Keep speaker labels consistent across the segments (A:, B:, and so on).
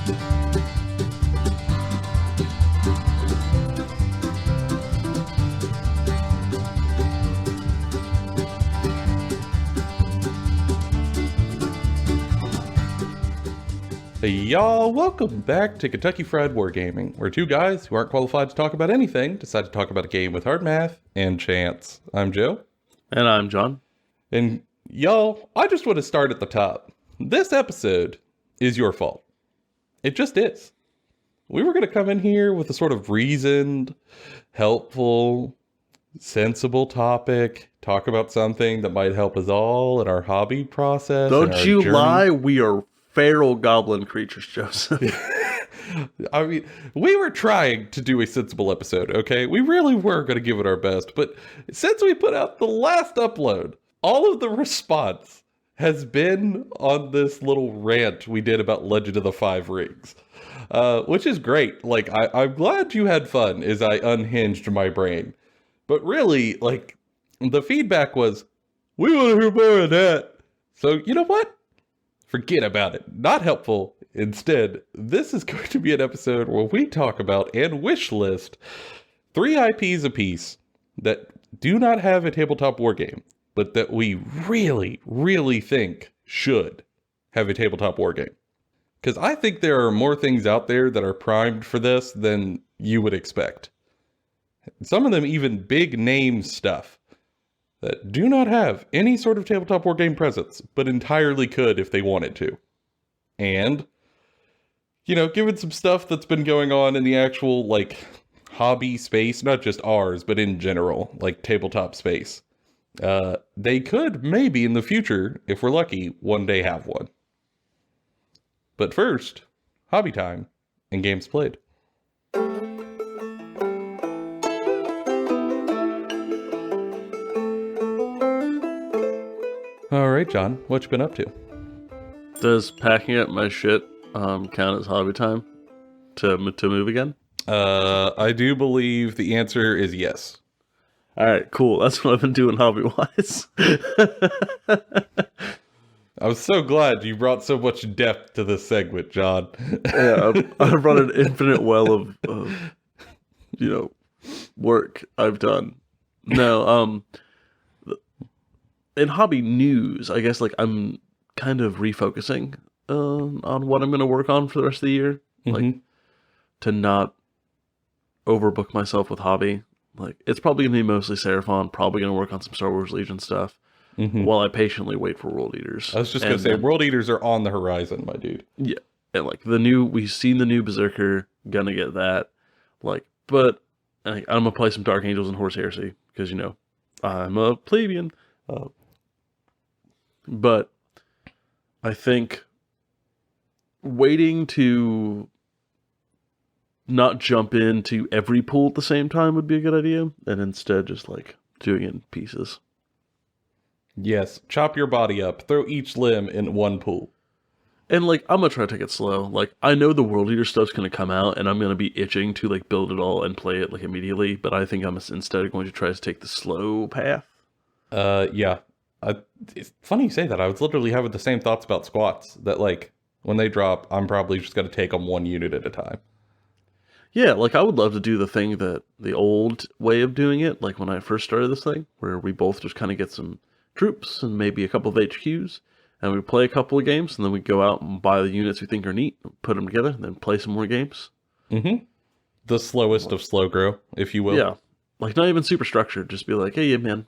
A: Hey y'all, welcome back to Kentucky Fried Wargaming, where two guys who aren't qualified to talk about anything decide to talk about a game with hard math and chance. I'm Joe.
B: And I'm John.
A: And y'all, I just want to start at the top. This episode is your fault. It just is. We were going to come in here with a sort of reasoned, helpful, sensible topic, talk about something that might help us all in our hobby process.
B: Don't you lie, we are feral goblin creatures, Joseph.
A: I mean, we were trying to do a sensible episode, okay? We really were going to give it our best, but since we put out the last upload, all of the response has been on this little rant we did about Legend of the Five Rings, which is great. Like, I'm glad you had fun as I unhinged my brain. But really, like, the feedback was, we want to hear more of that. So, you know what? Forget about it. Not helpful. Instead, this is going to be an episode where we talk about and wish list 3 IPs apiece that do not have a tabletop wargame, but that we really, really think should have a tabletop wargame. Because I think there are more things out there that are primed for this than you would expect. Some of them even big name stuff that do not have any sort of tabletop wargame presence, but entirely could if they wanted to. And, you know, given some stuff that's been going on in the actual, like, hobby space, not just ours, but in general, like tabletop space, they could maybe in the future, if we're lucky, one day have one. But first, hobby time and games played. All right, John, what you been up to?
B: Does packing up my shit count as hobby time to move again?
A: I do believe the answer is yes.
B: All right, cool. That's what I've been doing hobby-wise.
A: I was so glad you brought so much depth to this segment, John.
B: Yeah, I've run an infinite well of work I've done. No, in hobby news, I guess, like, I'm kind of refocusing on what I'm going to work on for the rest of the year. Like, to not overbook myself with hobby. Like, it's probably going to be mostly Seraphon, probably going to work on some Star Wars Legion stuff, while I patiently wait for World Eaters.
A: I was just going to say, World Eaters are on the horizon, my dude.
B: Yeah, and, like, we've seen the new Berserker, gonna get that. Like, but I'm going to play some Dark Angels and Horse Heresy, because, I'm a plebeian. But I think waiting to not jump into every pool at the same time would be a good idea, and instead just, like, doing it in pieces.
A: Yes, chop your body up, throw each limb in one pool.
B: And, like, I'm going to try to take it slow. Like, I know the World Eater stuff's going to come out, and I'm going to be itching to, like, build it all and play it, like, immediately, but I think I'm instead going to try to take the slow path.
A: Yeah. It's funny you say that. I was literally having the same thoughts about squats, that, like, when they drop, I'm probably just going to take them one unit at a time.
B: Yeah, like, I would love to do the thing that the old way of doing it, like when I first started this thing, where we both just kind of get some troops and maybe a couple of HQs, and we play a couple of games, and then we go out and buy the units we think are neat, put them together, and then play some more games.
A: The slowest of slow grow, if you will.
B: Yeah, like, not even super structured, just be like, hey, man,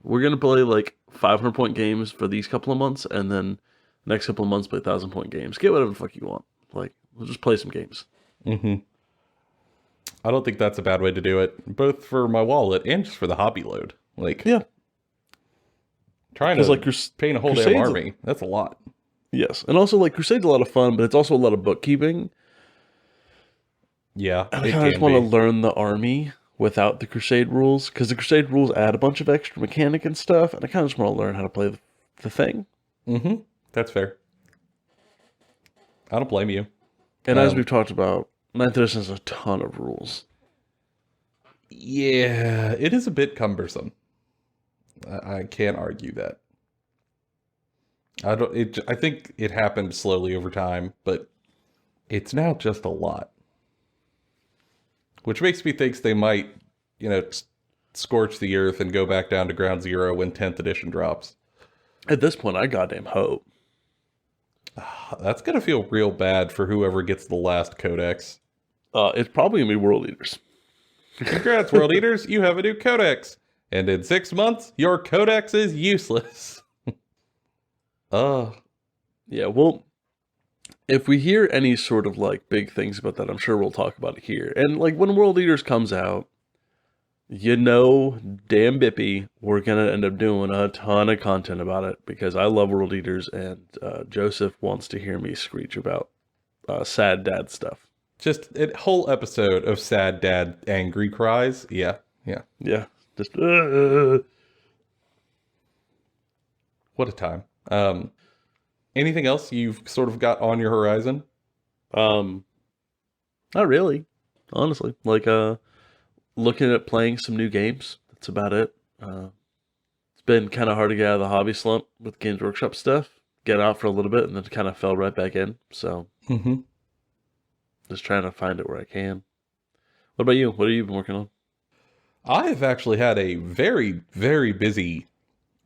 B: we're going to play, like, 500-point games for these couple of months, and then next couple of months play 1,000-point games. Get whatever the fuck you want. Like, we'll just play some games.
A: I don't think that's a bad way to do it, both for my wallet and just for the hobby load. Like,
B: yeah.
A: Trying to, like, paint a whole damn army, that's a lot.
B: Yes, and also, like, Crusade's a lot of fun, but it's also a lot of bookkeeping.
A: Yeah,
B: and I kind of just want to learn the army without the Crusade rules, because the Crusade rules add a bunch of extra mechanic and stuff, and I kind of just want to learn how to play the thing.
A: That's fair. I don't blame you.
B: And as we've talked about, 9th edition has a ton of rules.
A: Yeah, it is a bit cumbersome. I can't argue that. I think it happened slowly over time, but it's now just a lot. Which makes me think they might, scorch the earth and go back down to ground zero when 10th edition drops.
B: At this point, I goddamn hope.
A: That's going to feel real bad for whoever gets the last codex.
B: It's probably going to be World Eaters.
A: Congrats, World Eaters. You have a new codex. And in 6 months, your codex is useless.
B: Yeah, well, if we hear any sort of, like, big things about that, I'm sure we'll talk about it here. And, like, when World Eaters comes out, damn bippy, we're going to end up doing a ton of content about it because I love World Eaters and Joseph wants to hear me screech about sad dad stuff.
A: Just a whole episode of sad dad angry cries. Yeah.
B: Just,
A: What a time. Anything else you've sort of got on your horizon?
B: Not really, honestly. Like, looking at playing some new games. That's about it. It's been kind of hard to get out of the hobby slump with Games Workshop stuff. Get out for a little bit and then kind of fell right back in. So, just trying to find it where I can. What about you? What have you been working on?
A: I have actually had a very, very busy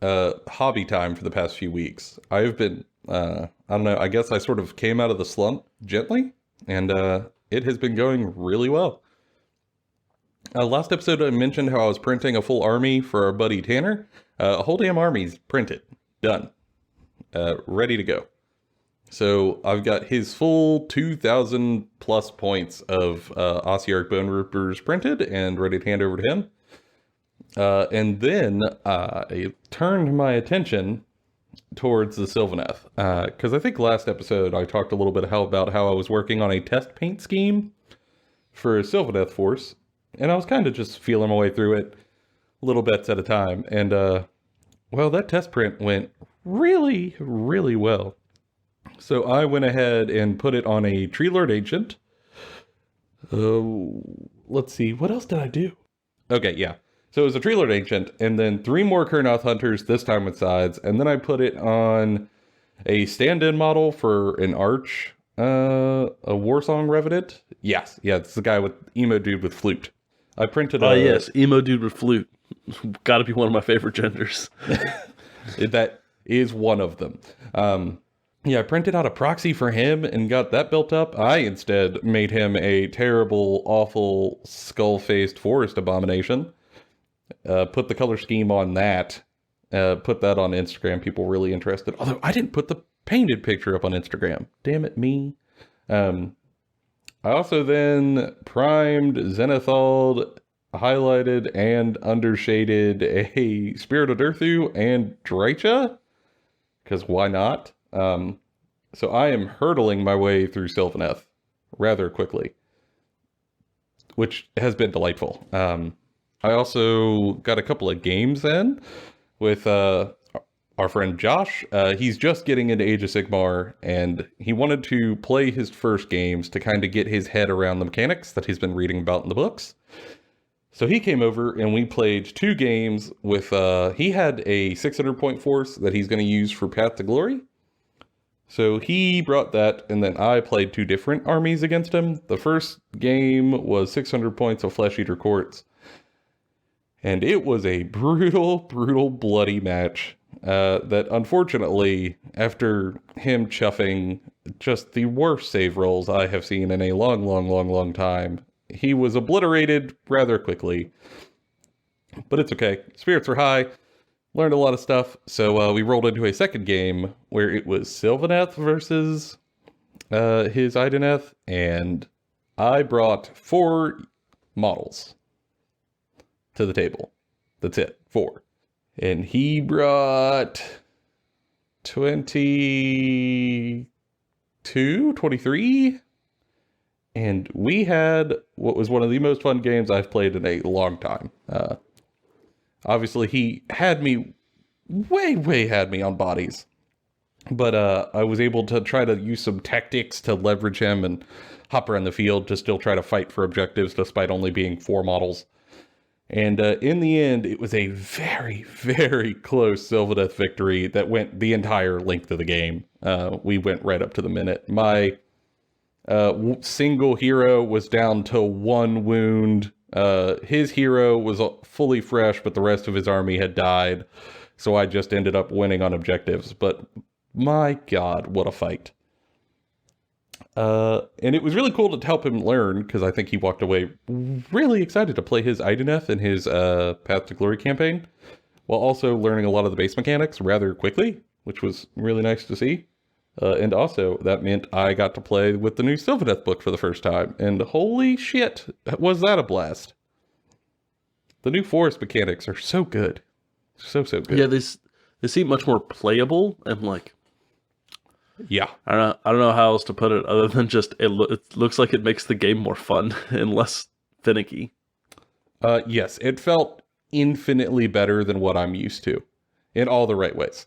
A: hobby time for the past few weeks. I've been, I don't know, I guess I sort of came out of the slump gently, and it has been going really well. Last episode I mentioned how I was printing a full army for our buddy Tanner. A whole damn army's printed. Done. Ready to go. So I've got his full 2,000 plus points of Ossiarch Bone Rippers printed and ready to hand over to him. And then I turned my attention towards the Sylvaneth. Because I think last episode I talked a little bit about how I was working on a test paint scheme for a Sylvaneth force. And I was kind of just feeling my way through it, little bits at a time. And, well, that test print went really, really well. So I went ahead and put it on a Tree Lord Ancient. Let's see, what else did I do? Okay, yeah. So it was a Tree Lord Ancient, and then 3 more Kurnoth Hunters, this time with sides. And then I put it on a stand-in model for an Arch, a Warsong Revenant. Yes, yeah, it's the guy with emo dude with flute. I printed
B: Oh, yes, emo dude with flute. Gotta be one of my favorite genders.
A: That is one of them. Yeah, I printed out a proxy for him and got that built up. I instead made him a terrible, awful, skull-faced forest abomination. Put the color scheme on that. Put that on Instagram. People were really interested. Although I didn't put the painted picture up on Instagram. Damn it, me. I also then primed, zenithalled, highlighted, and undershaded a Spirit of Durthu and Drycha. Because why not? So I am hurtling my way through Sylvaneth rather quickly, which has been delightful. I also got a couple of games in with our friend Josh. He's just getting into Age of Sigmar, and he wanted to play his first games to kind of get his head around the mechanics that he's been reading about in the books. So he came over and we played 2 games with, he had a 600 point force that he's going to use for Path to Glory. So he brought that, and then I played 2 different armies against him. The first game was 600 points of Flesh Eater Courts. And it was a brutal, brutal, bloody match that unfortunately, after him chuffing just the worst save rolls I have seen in a long, long, long, long time, he was obliterated rather quickly. But it's okay. Spirits were high. Learned a lot of stuff. So we rolled into a second game where it was Sylvaneth versus his Ideneth. And I brought 4 models to the table. That's it. 4. And he brought 23. And we had what was one of the most fun games I've played in a long time. Obviously, he had me, way had me on bodies. But I was able to try to use some tactics to leverage him and hop around the field to still try to fight for objectives despite only being 4 models. And in the end, it was a very, very close Sylvaneth victory that went the entire length of the game. We went right up to the minute. My Single hero was down to 1 wound. His hero was fully fresh, but the rest of his army had died. So I just ended up winning on objectives. But my God, what a fight. And it was really cool to help him learn, because I think he walked away really excited to play his Idoneth in his Path to Glory campaign, while also learning a lot of the base mechanics rather quickly, which was really nice to see. And also, that meant I got to play with the new Sylvaneth book for the first time, and holy shit, was that a blast. The new forest mechanics are so good. So good.
B: Yeah, they seem much more playable, and like,
A: yeah.
B: I don't know how else to put it other than just it looks like it makes the game more fun and less finicky.
A: Yes, it felt infinitely better than what I'm used to in all the right ways.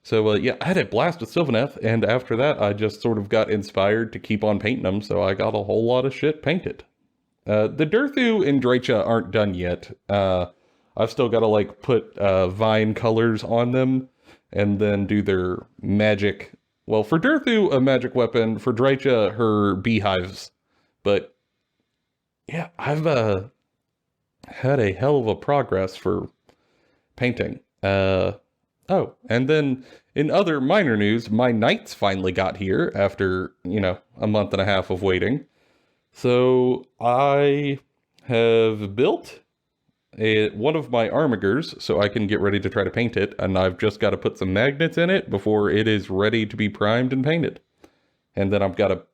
A: So yeah, I had a blast with Sylvaneth, and after that I just sort of got inspired to keep on painting them, so I got a whole lot of shit painted. The Durthu and Draicha aren't done yet. I've still got to like put vine colors on them and then do their magic. Well, for Durthu, a magic weapon. For Draicha, her beehives. But yeah, I've had a hell of a progress for painting. Oh, and then in other minor news, my knights finally got here after, a month and a half of waiting. So I have built one of my armigers so I can get ready to try to paint it, and I've just got to put some magnets in it before it is ready to be primed and painted. And then I've got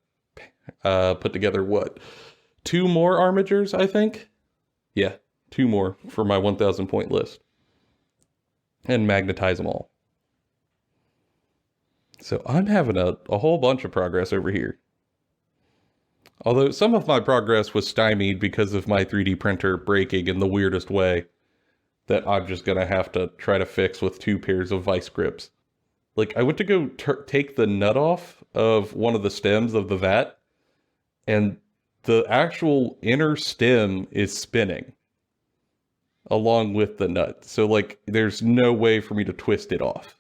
A: to put together, 2 more armigers, I think? Yeah, 2 more for my 1,000 point list. And magnetize them all. So I'm having a whole bunch of progress over here. Although some of my progress was stymied because of my 3D printer breaking in the weirdest way that I'm just going to have to try to fix with 2 pairs of vice grips. Like, I went to go take the nut off of one of the stems of the vat, and the actual inner stem is spinning along with the nut. So, like, there's no way for me to twist it off.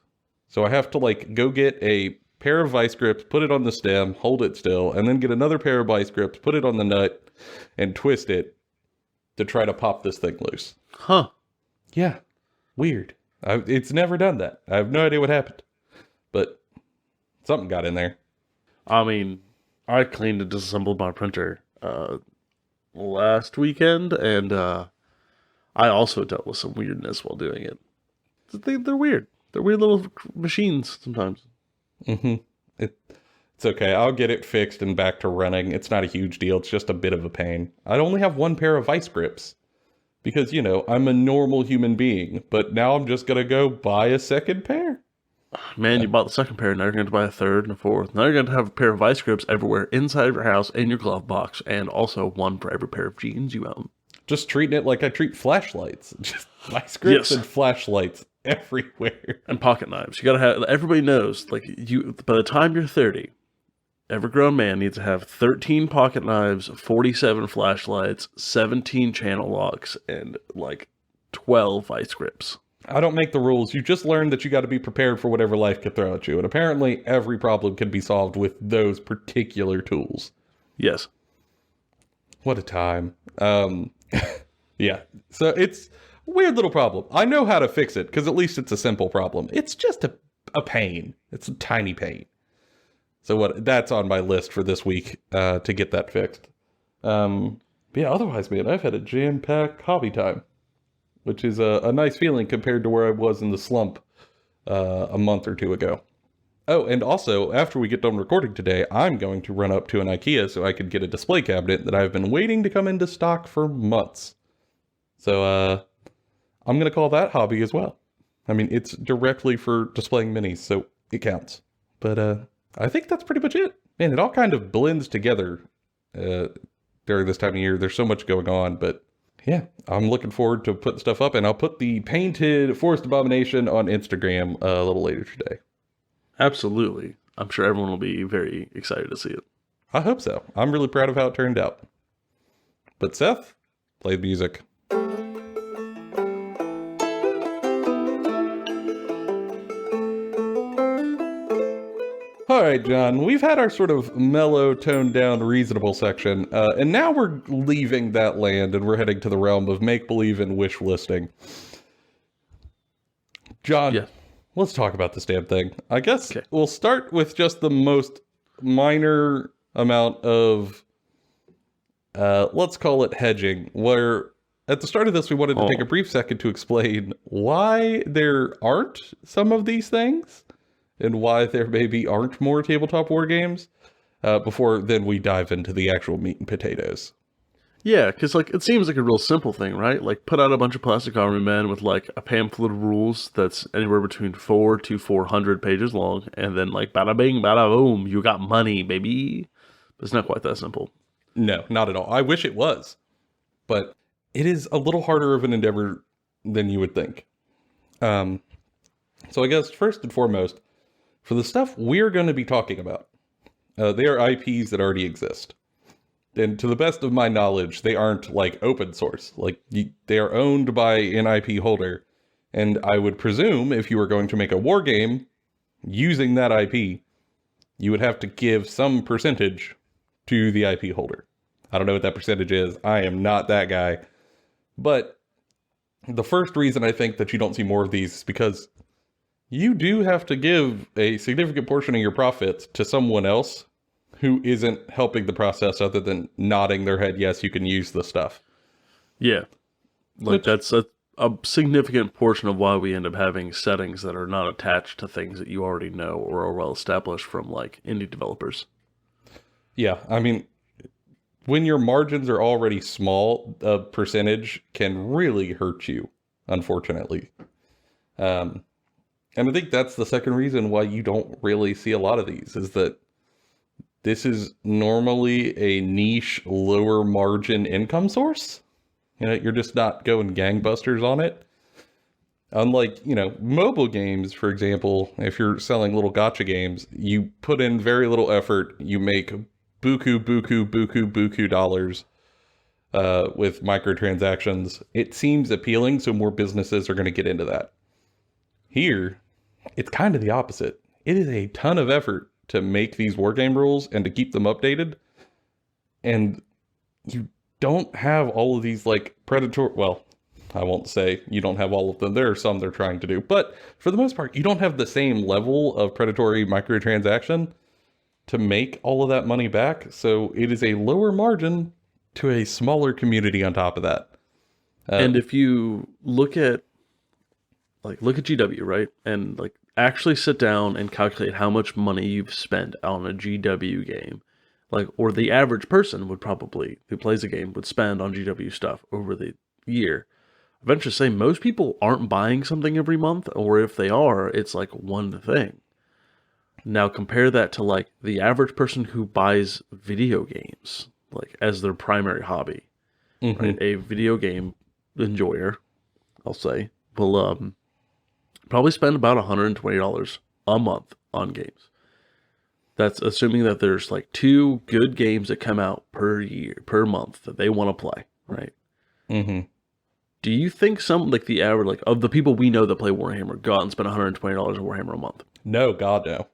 A: So I have to, like, go get a pair of vice grips, put it on the stem, hold it still, and then get another pair of vice grips, put it on the nut, and twist it to try to pop this thing loose.
B: Huh.
A: Yeah. Weird. It's never done that. I have no idea what happened. But something got in there.
B: I mean, I cleaned and disassembled my printer last weekend, and I also dealt with some weirdness while doing it. They're weird. They're weird little machines sometimes.
A: Mm-hmm. It's okay. I'll get it fixed and back to running. It's not a huge deal. It's just a bit of a pain. I only have 1 pair of vice grips because, I'm a normal human being, but now I'm just going to go buy a second pair.
B: Man, you bought the second pair, now you're going to buy a third and a fourth. Now you're going to have a pair of vice grips everywhere inside of your house, in your glove box, and also 1 for every pair of jeans you own.
A: Just treating it like I treat flashlights. Just vice grips and flashlights everywhere.
B: And pocket knives. You gotta have, everybody knows, like, by the time you're 30, every grown man needs to have 13 pocket knives, 47 flashlights, 17 channel locks, and, 12 vice grips.
A: I don't make the rules. You just learn that you got to be prepared for whatever life could throw at you. And apparently every problem can be solved with those particular tools.
B: Yes.
A: What a time. Yeah. So it's a weird little problem. I know how to fix it, because at least it's a simple problem. It's just a pain. It's a tiny pain. So that's on my list for this week, to get that fixed. Yeah, otherwise, man, I've had a jam-packed hobby time, which is a nice feeling compared to where I was in the slump a month or 2 ago. Oh, and also, after we get done recording today, I'm going to run up to an IKEA so I could get a display cabinet that I've been waiting to come into stock for months. So, I'm going to call that hobby as well. I mean, it's directly for displaying minis, so it counts. But I think that's pretty much it. Man, it all kind of blends together during this time of year. There's so much going on, but yeah, I'm looking forward to putting stuff up, and I'll put the painted Forest Abomination on Instagram a little later today.
B: Absolutely. I'm sure everyone will be very excited to see it.
A: I hope so. I'm really proud of how it turned out. But Seth, play the music. All right, John, we've had our sort of mellow, toned down, reasonable section, and now we're leaving that land and we're heading to the realm of make-believe and wish listing. John,
B: Yeah.
A: let's talk about this damn thing. I guess
B: Okay.
A: we'll start with just the most minor amount of, let's call it hedging, where at the start of this we wanted to take a brief second to explain why there aren't some of these things and why there maybe aren't more tabletop war games before then we dive into the actual meat and potatoes.
B: Yeah, because like it seems like a real simple thing, right? Like put out a bunch of plastic army men with like a pamphlet of rules that's anywhere between 4 to 400 pages long, and then like bada bing, bada boom, you got money, baby. But it's not quite that simple.
A: No, not at all. I wish it was, but it is a little harder of an endeavor than you would think. So I guess first and foremost, for the stuff we're going to be talking about, they are IPs that already exist. And to the best of my knowledge, they aren't like open source. Like they are owned by an IP holder. And I would presume if you were going to make a war game using that IP, you would have to give some percentage to the IP holder. I don't know what that percentage is. I am not that guy. But the first reason I think that you don't see more of these is because you do have to give a significant portion of your profits to someone else who isn't helping the process other than nodding their head, yes, you can use the stuff.
B: Yeah. Like that's a significant portion of why we end up having settings that are not attached to things that you already know or are well established from like indie developers.
A: Yeah, I mean, when your margins are already small, a percentage can really hurt you, unfortunately. And I think that's the second reason why you don't really see a lot of these, is that this is normally a niche, lower margin income source. You know, you're just not going gangbusters on it. Unlike, you know, mobile games, for example, if you're selling little gacha games, you put in very little effort, you make buku dollars with microtransactions. It seems appealing, so more businesses are going to get into that. Here, it's kind of the opposite. It is a ton of effort to make these wargame rules and to keep them updated. And you don't have all of these like predatory, well, I won't say you don't have all of them. There are some they're trying to do, but for the most part, you don't have the same level of predatory microtransaction to make all of that money back. So it is a lower margin to a smaller community on top of that.
B: And if you look at GW, right? And like actually sit down and calculate how much money you've spent on a GW game. Like, or the average person would probably, who plays a game, would spend on GW stuff over the year. I venture to say most people aren't buying something every month, or if they are, it's like one thing. Now compare that to like the average person who buys video games, like as their primary hobby.
A: Mm-hmm.
B: Right? A video game enjoyer, I'll say, will probably spend about $120 a month on games. That's assuming that there's like 2 good games that come out per month that they want to play, right?
A: Mm-hmm.
B: Do you think some, like the average, like of the people we know that play Warhammer, go out and spend $120 on Warhammer a month?
A: No, God, no.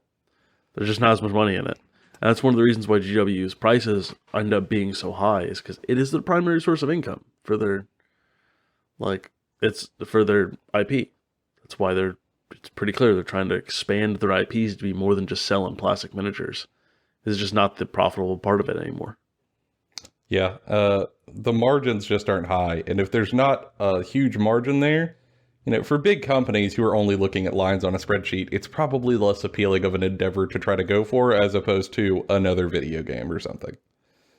B: There's just not as much money in it. And that's one of the reasons why GW's prices end up being so high, is because it is the primary source of income for their, like, it's for their IP. That's why it's pretty clear they're trying to expand their IPs to be more than just selling plastic miniatures. It's just not the profitable part of it anymore.
A: Yeah, the margins just aren't high. And if there's not a huge margin there, you know, for big companies who are only looking at lines on a spreadsheet, it's probably less appealing of an endeavor to try to go for as opposed to another video game or something.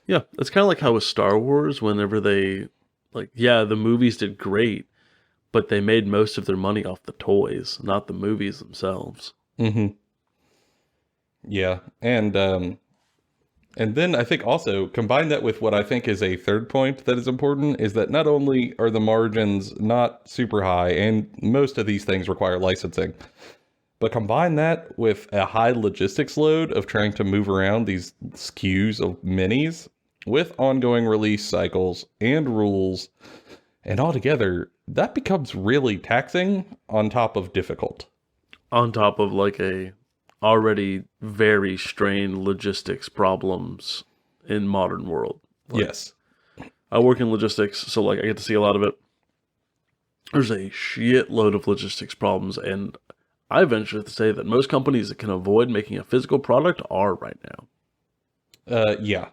B: Yeah, it's kind of like how with Star Wars, whenever they, like, yeah, the movies did great, but they made most of their money off the toys, not the movies themselves.
A: Mm-hmm. Yeah, and then I think also combine that with what I think is a third point that is important, is that not only are the margins not super high, and most of these things require licensing, but combine that with a high logistics load of trying to move around these SKUs of minis with ongoing release cycles and rules, and altogether, that becomes really taxing on top of difficult.
B: On top of like a already very strained logistics problems in modern world. Like,
A: Yes.
B: I work in logistics, so like I get to see a lot of it. There's a shitload of logistics problems, and I venture to say that most companies that can avoid making a physical product are right now.
A: Yeah.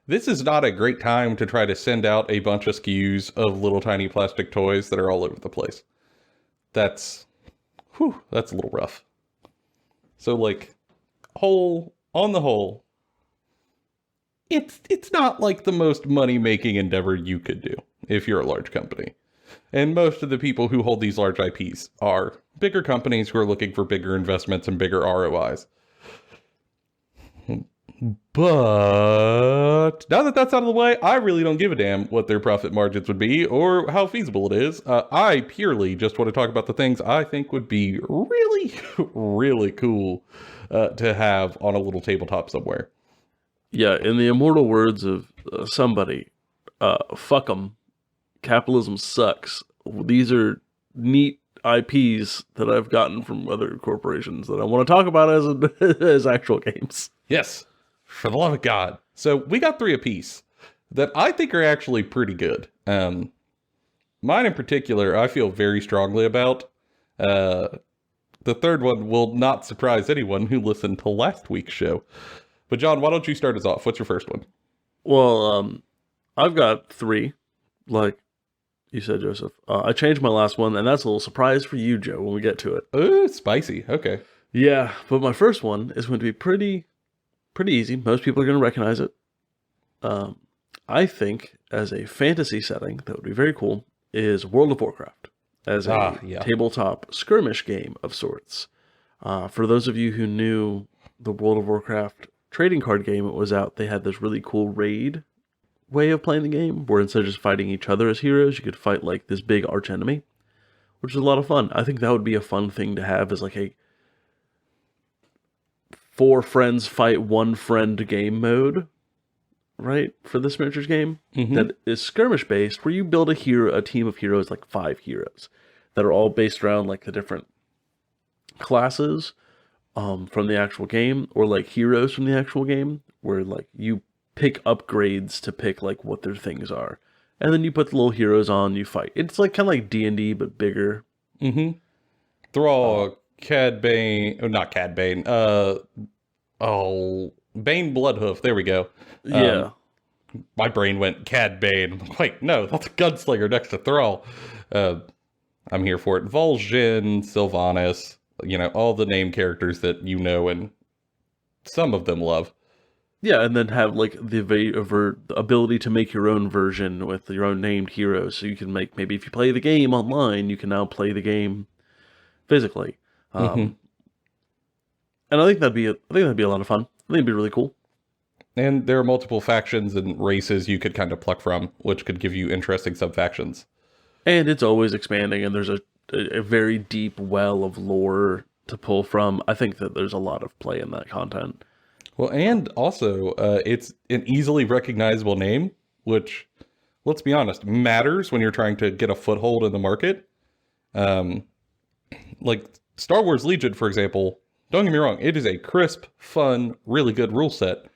A: This is not a great time to try to send out a bunch of SKUs of little tiny plastic toys that are all over the place. That's a little rough. So like, on the whole, it's not like the most money-making endeavor you could do if you're a large company. And most of the people who hold these large IPs are bigger companies who are looking for bigger investments and bigger ROIs. But now that that's out of the way, I really don't give a damn what their profit margins would be or how feasible it is. I purely just want to talk about the things I think would be really, really cool to have on a little tabletop somewhere.
B: Yeah, in the immortal words of somebody, fuck 'em. Capitalism sucks. These are neat IPs that I've gotten from other corporations that I want to talk about as actual games.
A: Yes, for the love of God. So we got 3 apiece that I think are actually pretty good. Mine in particular, I feel very strongly about. The third one will not surprise anyone who listened to last week's show. But John, why don't you start us off? What's your first one?
B: Well, I've got 3, like you said, Joseph. I changed my last one, and that's a little surprise for you, Joe, when we get to it.
A: Ooh, spicy. Okay.
B: Yeah, but my first one is going to be pretty easy. Most people are going to recognize it. I think as a fantasy setting that would be very cool is World of Warcraft as a tabletop skirmish game of sorts. For those of you who knew the World of Warcraft trading card game that was out, they had this really cool raid way of playing the game where instead of just fighting each other as heroes, you could fight like this big arch enemy, which is a lot of fun. I think that would be a fun thing to have as like a 4 friends fight 1 friend game mode, right? For this miniatures game that is skirmish based, where you build a team of heroes, like 5 heroes that are all based around like the different classes from the actual game, or like heroes from the actual game, where like you pick upgrades to pick like what their things are, and then you put the little heroes on, you fight. It's like kind of like D&D but bigger.
A: Thrall, Cad Bane, not Cad Bane, Bane Bloodhoof, there we go.
B: Yeah.
A: My brain went Cad Bane. Wait, no, that's a gunslinger next to Thrall. I'm here for it. Vol'jin, Sylvanas, all the name characters that you know and some of them love.
B: Yeah, and then have like the ability to make your own version with your own named heroes. So you can make, maybe if you play the game online, you can now play the game physically. And I think that'd be a lot of fun. I think it'd be really cool.
A: And there are multiple factions and races you could kind of pluck from, which could give you interesting sub-factions.
B: And it's always expanding, and there's a very deep well of lore to pull from. I think that there's a lot of play in that content.
A: Well, and also, it's an easily recognizable name, which, let's be honest, matters when you're trying to get a foothold in the market. Like Star Wars Legion, for example, don't get me wrong, it is a crisp, fun, really good rule set.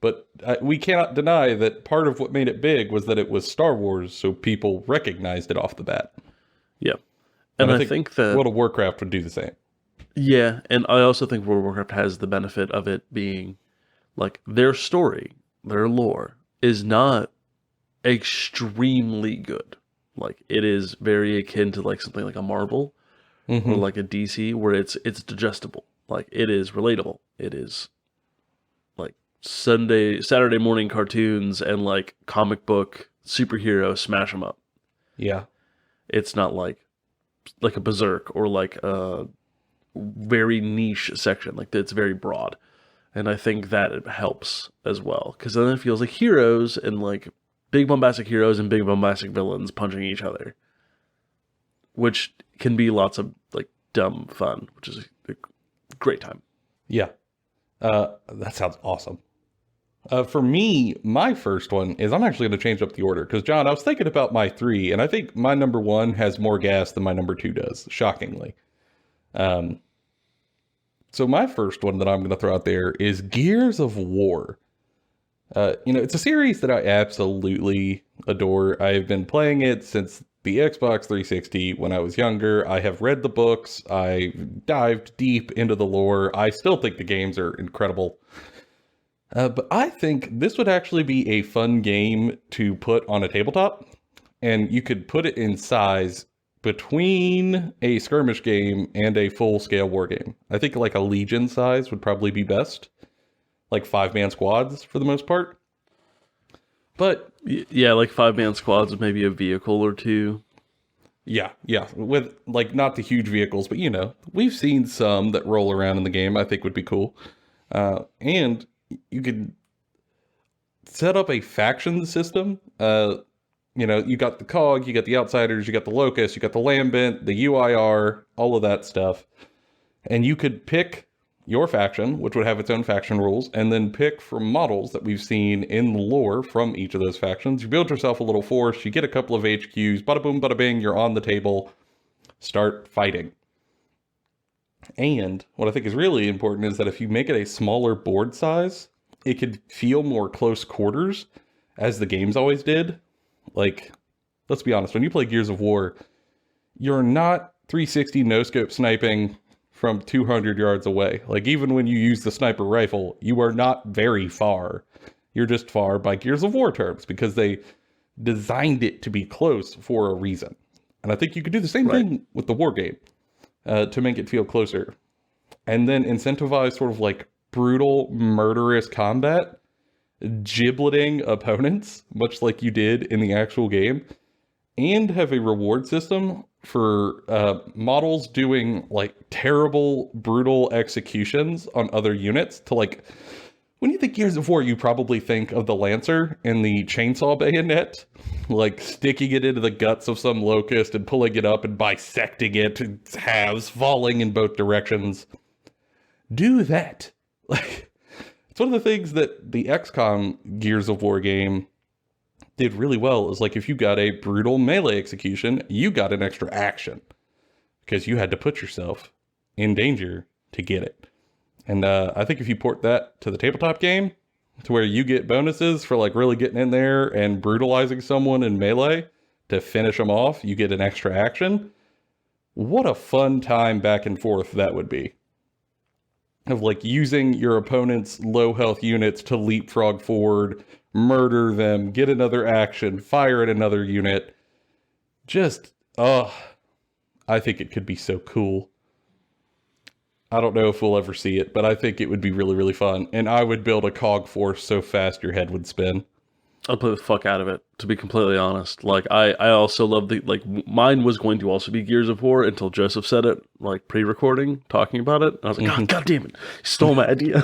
A: But we cannot deny that part of what made it big was that it was Star Wars, so people recognized it off the bat.
B: Yeah. And I think that
A: World of Warcraft would do the same.
B: Yeah, and I also think World of Warcraft has the benefit of it being, like, their story, their lore, is not extremely good. Like, it is very akin to, like, something like a Marvel, or like a DC, where it's digestible. Like, it is relatable. It is, like, Saturday morning cartoons and, like, comic book superhero smash 'em up.
A: Yeah.
B: It's not like a Berserk or like a very niche section. Like, it's very broad. And I think that it helps as well. Because then it feels like heroes and like big bombastic heroes and big bombastic villains punching each other. Which can be lots of like dumb fun, which is a great time.
A: Yeah. That sounds awesome. For me, my first one is I'm actually going to change up the order. Because, John, I was thinking about my 3, and I think my number 1 has more gas than my number 2 does, shockingly. So my first one that I'm going to throw out there is Gears of War. It's a series that I absolutely adore. I've been playing it since the Xbox 360 when I was younger. I have read the books. I dived deep into the lore. I still think the games are incredible. But I think this would actually be a fun game to put on a tabletop. And you could put it in size between a skirmish game and a full-scale war game. I think like a Legion size would probably be best. Like 5-man squads for the most part. But
B: yeah, like 5-man squads with maybe a vehicle or two.
A: Yeah. With like not the huge vehicles, but we've seen some that roll around in the game I think would be cool. And you could set up a faction system. You got the COG, you got the Outsiders, you got the Locust, you got the Lambent, the UIR, all of that stuff. And you could pick your faction, which would have its own faction rules, and then pick from models that we've seen in the lore from each of those factions. You build yourself a little force, you get a couple of HQs, bada boom, bada bing, you're on the table, start fighting. And what I think is really important is that if you make it a smaller board size, it could feel more close quarters, as the games always did. Like, let's be honest, when you play Gears of War, you're not 360 no-scope sniping from 200 yards away. Like, even when you use the sniper rifle, you are not very far. You're just far by Gears of War terms, because they designed it to be close for a reason. And I think you could do the same thing with the war game to make it feel closer. And then incentivize sort of like brutal, murderous combat, gibleting opponents, much like you did in the actual game, and have a reward system for models doing like terrible, brutal executions on other units. To like, when you think Gears of War, you probably think of the Lancer and the chainsaw bayonet, like sticking it into the guts of some locust and pulling it up and bisecting it to halves, falling in both directions. Do that. Like, it's one of the things that the XCOM Gears of War game did really well, is like if you got a brutal melee execution, you got an extra action because you had to put yourself in danger to get it. And I think if you port that to the tabletop game, to where you get bonuses for like really getting in there and brutalizing someone in melee to finish them off, you get an extra action. What a fun time back and forth that would be. Of like using your opponent's low health units to leapfrog forward, murder them, get another action, fire at another unit. Just, I think it could be so cool. I don't know if we'll ever see it, but I think it would be really, really fun. And I would build a COG force so fast your head would spin.
B: I'll play the fuck out of it, to be completely honest. Like, I also love mine was going to also be Gears of War until Joseph said it, like, pre-recording, talking about it. I was like, God damn it, you stole my idea.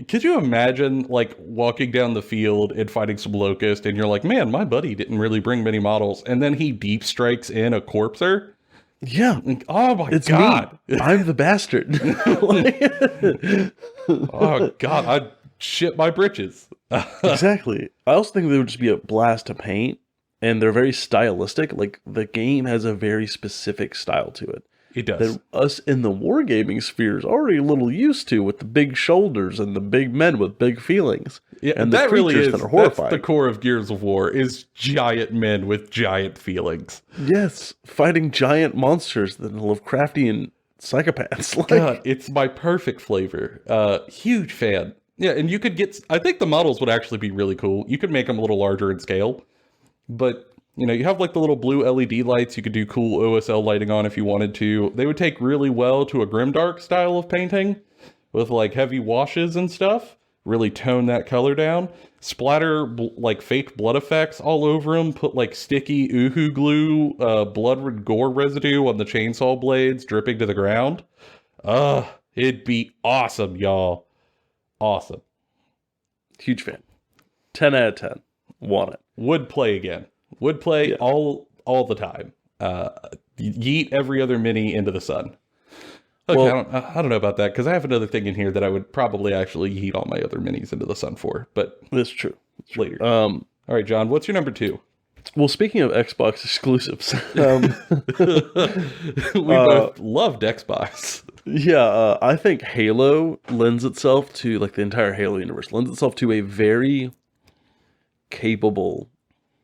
A: Could you imagine, like, walking down the field and fighting some locust, and you're like, man, my buddy didn't really bring many models, and then he deep strikes in a corpser?
B: Yeah.
A: Like, oh my God.
B: Me. I'm the bastard.
A: Oh God, I'd shit my britches.
B: Exactly. I also think they would just be a blast to paint, and they're very stylistic. Like, the game has a very specific style to it.
A: It does.
B: That us in the wargaming sphere is already a little used to, with the big shoulders and the big men with big feelings.
A: Yeah,
B: and the
A: that really is.
B: That are horrifying.
A: That's the core of Gears of War, is giant men with giant feelings.
B: Yes, fighting giant monsters that are Lovecraftian psychopaths. Like,
A: God, it's my perfect flavor. Huge fan. Yeah, and you could get, I think the models would actually be really cool. You could make them a little larger in scale, but you have like the little blue LED lights you could do cool OSL lighting on if you wanted to. They would take really well to a grimdark style of painting with like heavy washes and stuff. Really tone that color down. Splatter like fake blood effects all over them. Put like sticky uhu glue, blood and gore residue on the chainsaw blades dripping to the ground. It'd be awesome, y'all. Awesome.
B: Huge fan. 10 out of 10. Want it.
A: Would play again. Would play all the time. Yeet every other mini into the sun. Okay, well, I don't know about that, because I have another thing in here that I would probably actually yeet all my other minis into the sun for, but
B: that's true.
A: Later. All right, John, what's your number 2?
B: Well, speaking of Xbox exclusives,
A: We both loved Xbox.
B: yeah, I think Halo lends itself to, like, the entire Halo universe lends itself to a very capable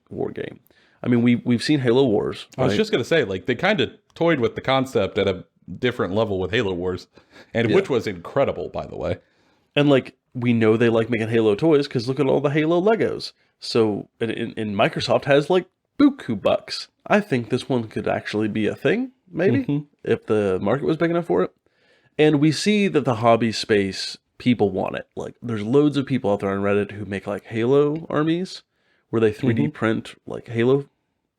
B: war game. I mean, we've seen Halo Wars.
A: I was
B: right?
A: just gonna say, like, they kind of toyed with the concept at a different level with Halo Wars, and
B: Yeah.
A: which was incredible, by the way.
B: And like we know they like making Halo toys because look at all the Halo Legos. So and Microsoft has like buku bucks. I think this one could actually be a thing, maybe, if the market was big enough for it. And we see that the hobby space people want it. Like there's loads of people out there on Reddit who make like Halo armies where they 3D print like Halo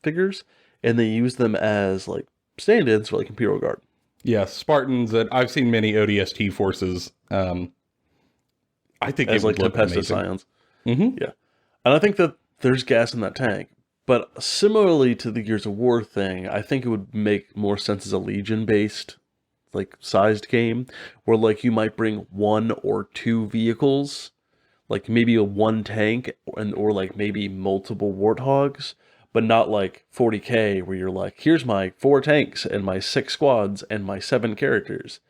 B: figures and they use them as like stand-ins for like Imperial Guard.
A: Yeah, Spartans, and I've seen many ODST forces. I think
B: As
A: it
B: like
A: would look
B: Tempestus
A: amazing.
B: Scions. Yeah. And I think that there's gas in that tank. But similarly to the Gears of War thing, I think it would make more sense as a Legion based, like sized game, where like you might bring one or two vehicles, like maybe a one tank or like maybe multiple warthogs, but not like 40K where you're like, here's my 4 tanks and my 6 squads and my 7 characters.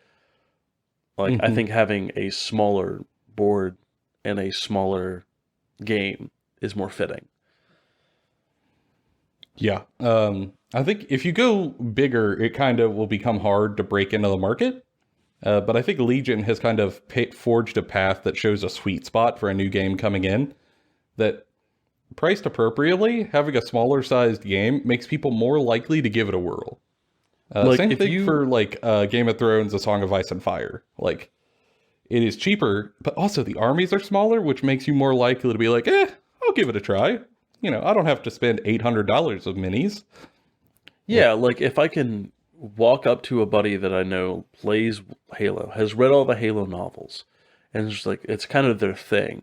B: Like I think having a smaller board and a smaller game is more fitting.
A: Yeah. I think if you go bigger, it kind of will become hard to break into the market. But I think Legion has kind of forged a path that shows a sweet spot for a new game coming in that, priced appropriately, having a smaller sized game makes people more likely to give it a whirl.
B: Like,
A: Same
B: if
A: thing
B: you-
A: for like Game of Thrones, A Song of Ice and Fire. Like, it is cheaper, but also the armies are smaller, which makes you more likely to be like, I'll give it a try. You know, I don't have to spend $800 of minis.
B: Yeah, like if I can walk up to a buddy that I know plays Halo, has read all the Halo novels, and it's just like it's kind of their thing,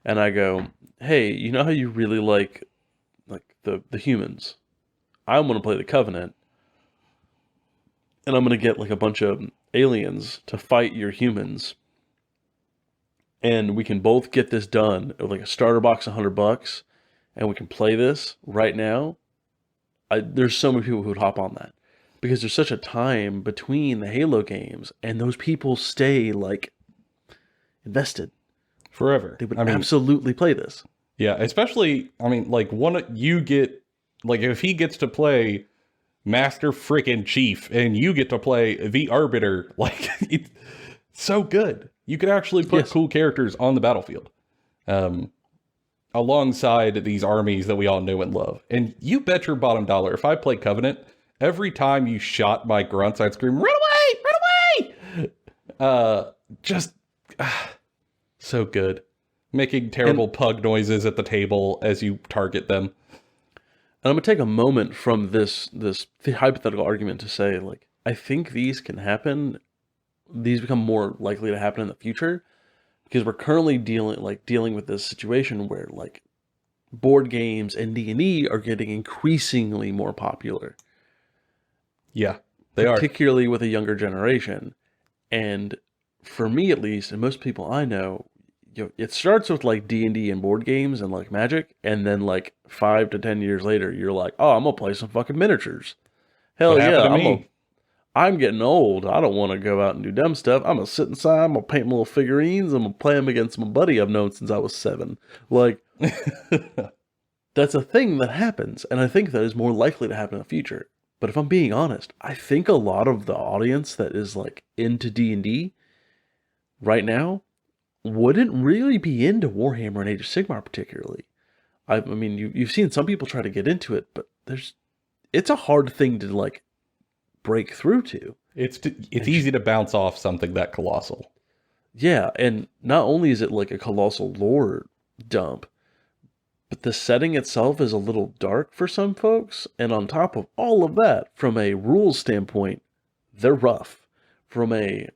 B: and I go, "Hey, you know how you really like the humans? I'm gonna play the Covenant, and I'm gonna get like a bunch of aliens to fight your humans, and we can both get this done with like a starter box, $100, and we can play this right now." There's so many people who would hop on that because there's such a time between the Halo games, and those people stay like invested.
A: Forever.
B: They would
A: I mean,
B: absolutely play this.
A: yeah, especially, I mean, like, like, if he gets to play Master Frickin' Chief and you get to play the Arbiter, like, it's so good. You could actually put
B: Yes.
A: cool characters on the battlefield. Alongside these armies that we all know and love. And you bet your bottom dollar, if I play Covenant, every time you shot my grunts, I'd scream, "Run away! Run away!" Just so good. Making terrible pug noises at the table as you target them.
B: And I'm gonna take a moment from this hypothetical argument to say, like, I think these can happen. These become more likely to happen in the future because we're currently dealing with this situation where like board games and D&D are getting increasingly more popular.
A: Yeah, they are.
B: Particularly with a younger generation. And for me at least, and most people I know, it starts with like D&D and board games and like Magic, and then like 5 to 10 years later, you're like, oh, I'm gonna play some fucking miniatures. Hell
A: What happened
B: yeah,
A: to me?
B: I'm getting old. I don't want to go out and do dumb stuff. I'm gonna sit inside. I'm gonna paint my little figurines. I'm gonna play them against my buddy I've known since I was 7. Like, that's a thing that happens, and I think that is more likely to happen in the future. But if I'm being honest, I think a lot of the audience that is like into D&D right now wouldn't really be into Warhammer and Age of Sigmar particularly. I mean, you've seen some people try to get into it, but it's a hard thing to like break through to.
A: It's easy to bounce off something that colossal.
B: Yeah, and not only is it like a colossal lore dump, but the setting itself is a little dark for some folks, and on top of all of that, from a rules standpoint, they're rough. From a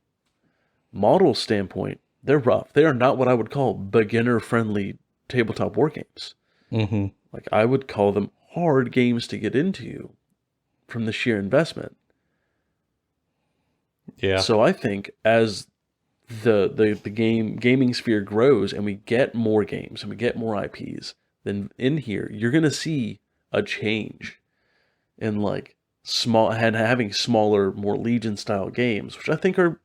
B: model standpoint, they're rough. They are not what I would call beginner-friendly tabletop war games.
A: Mm-hmm.
B: Like, I would call them hard games to get into from the sheer investment.
A: Yeah.
B: So I think as the gaming sphere grows and we get more games and we get more IPs, then in here you're gonna see a change in like having smaller, more Legion style games, which I think are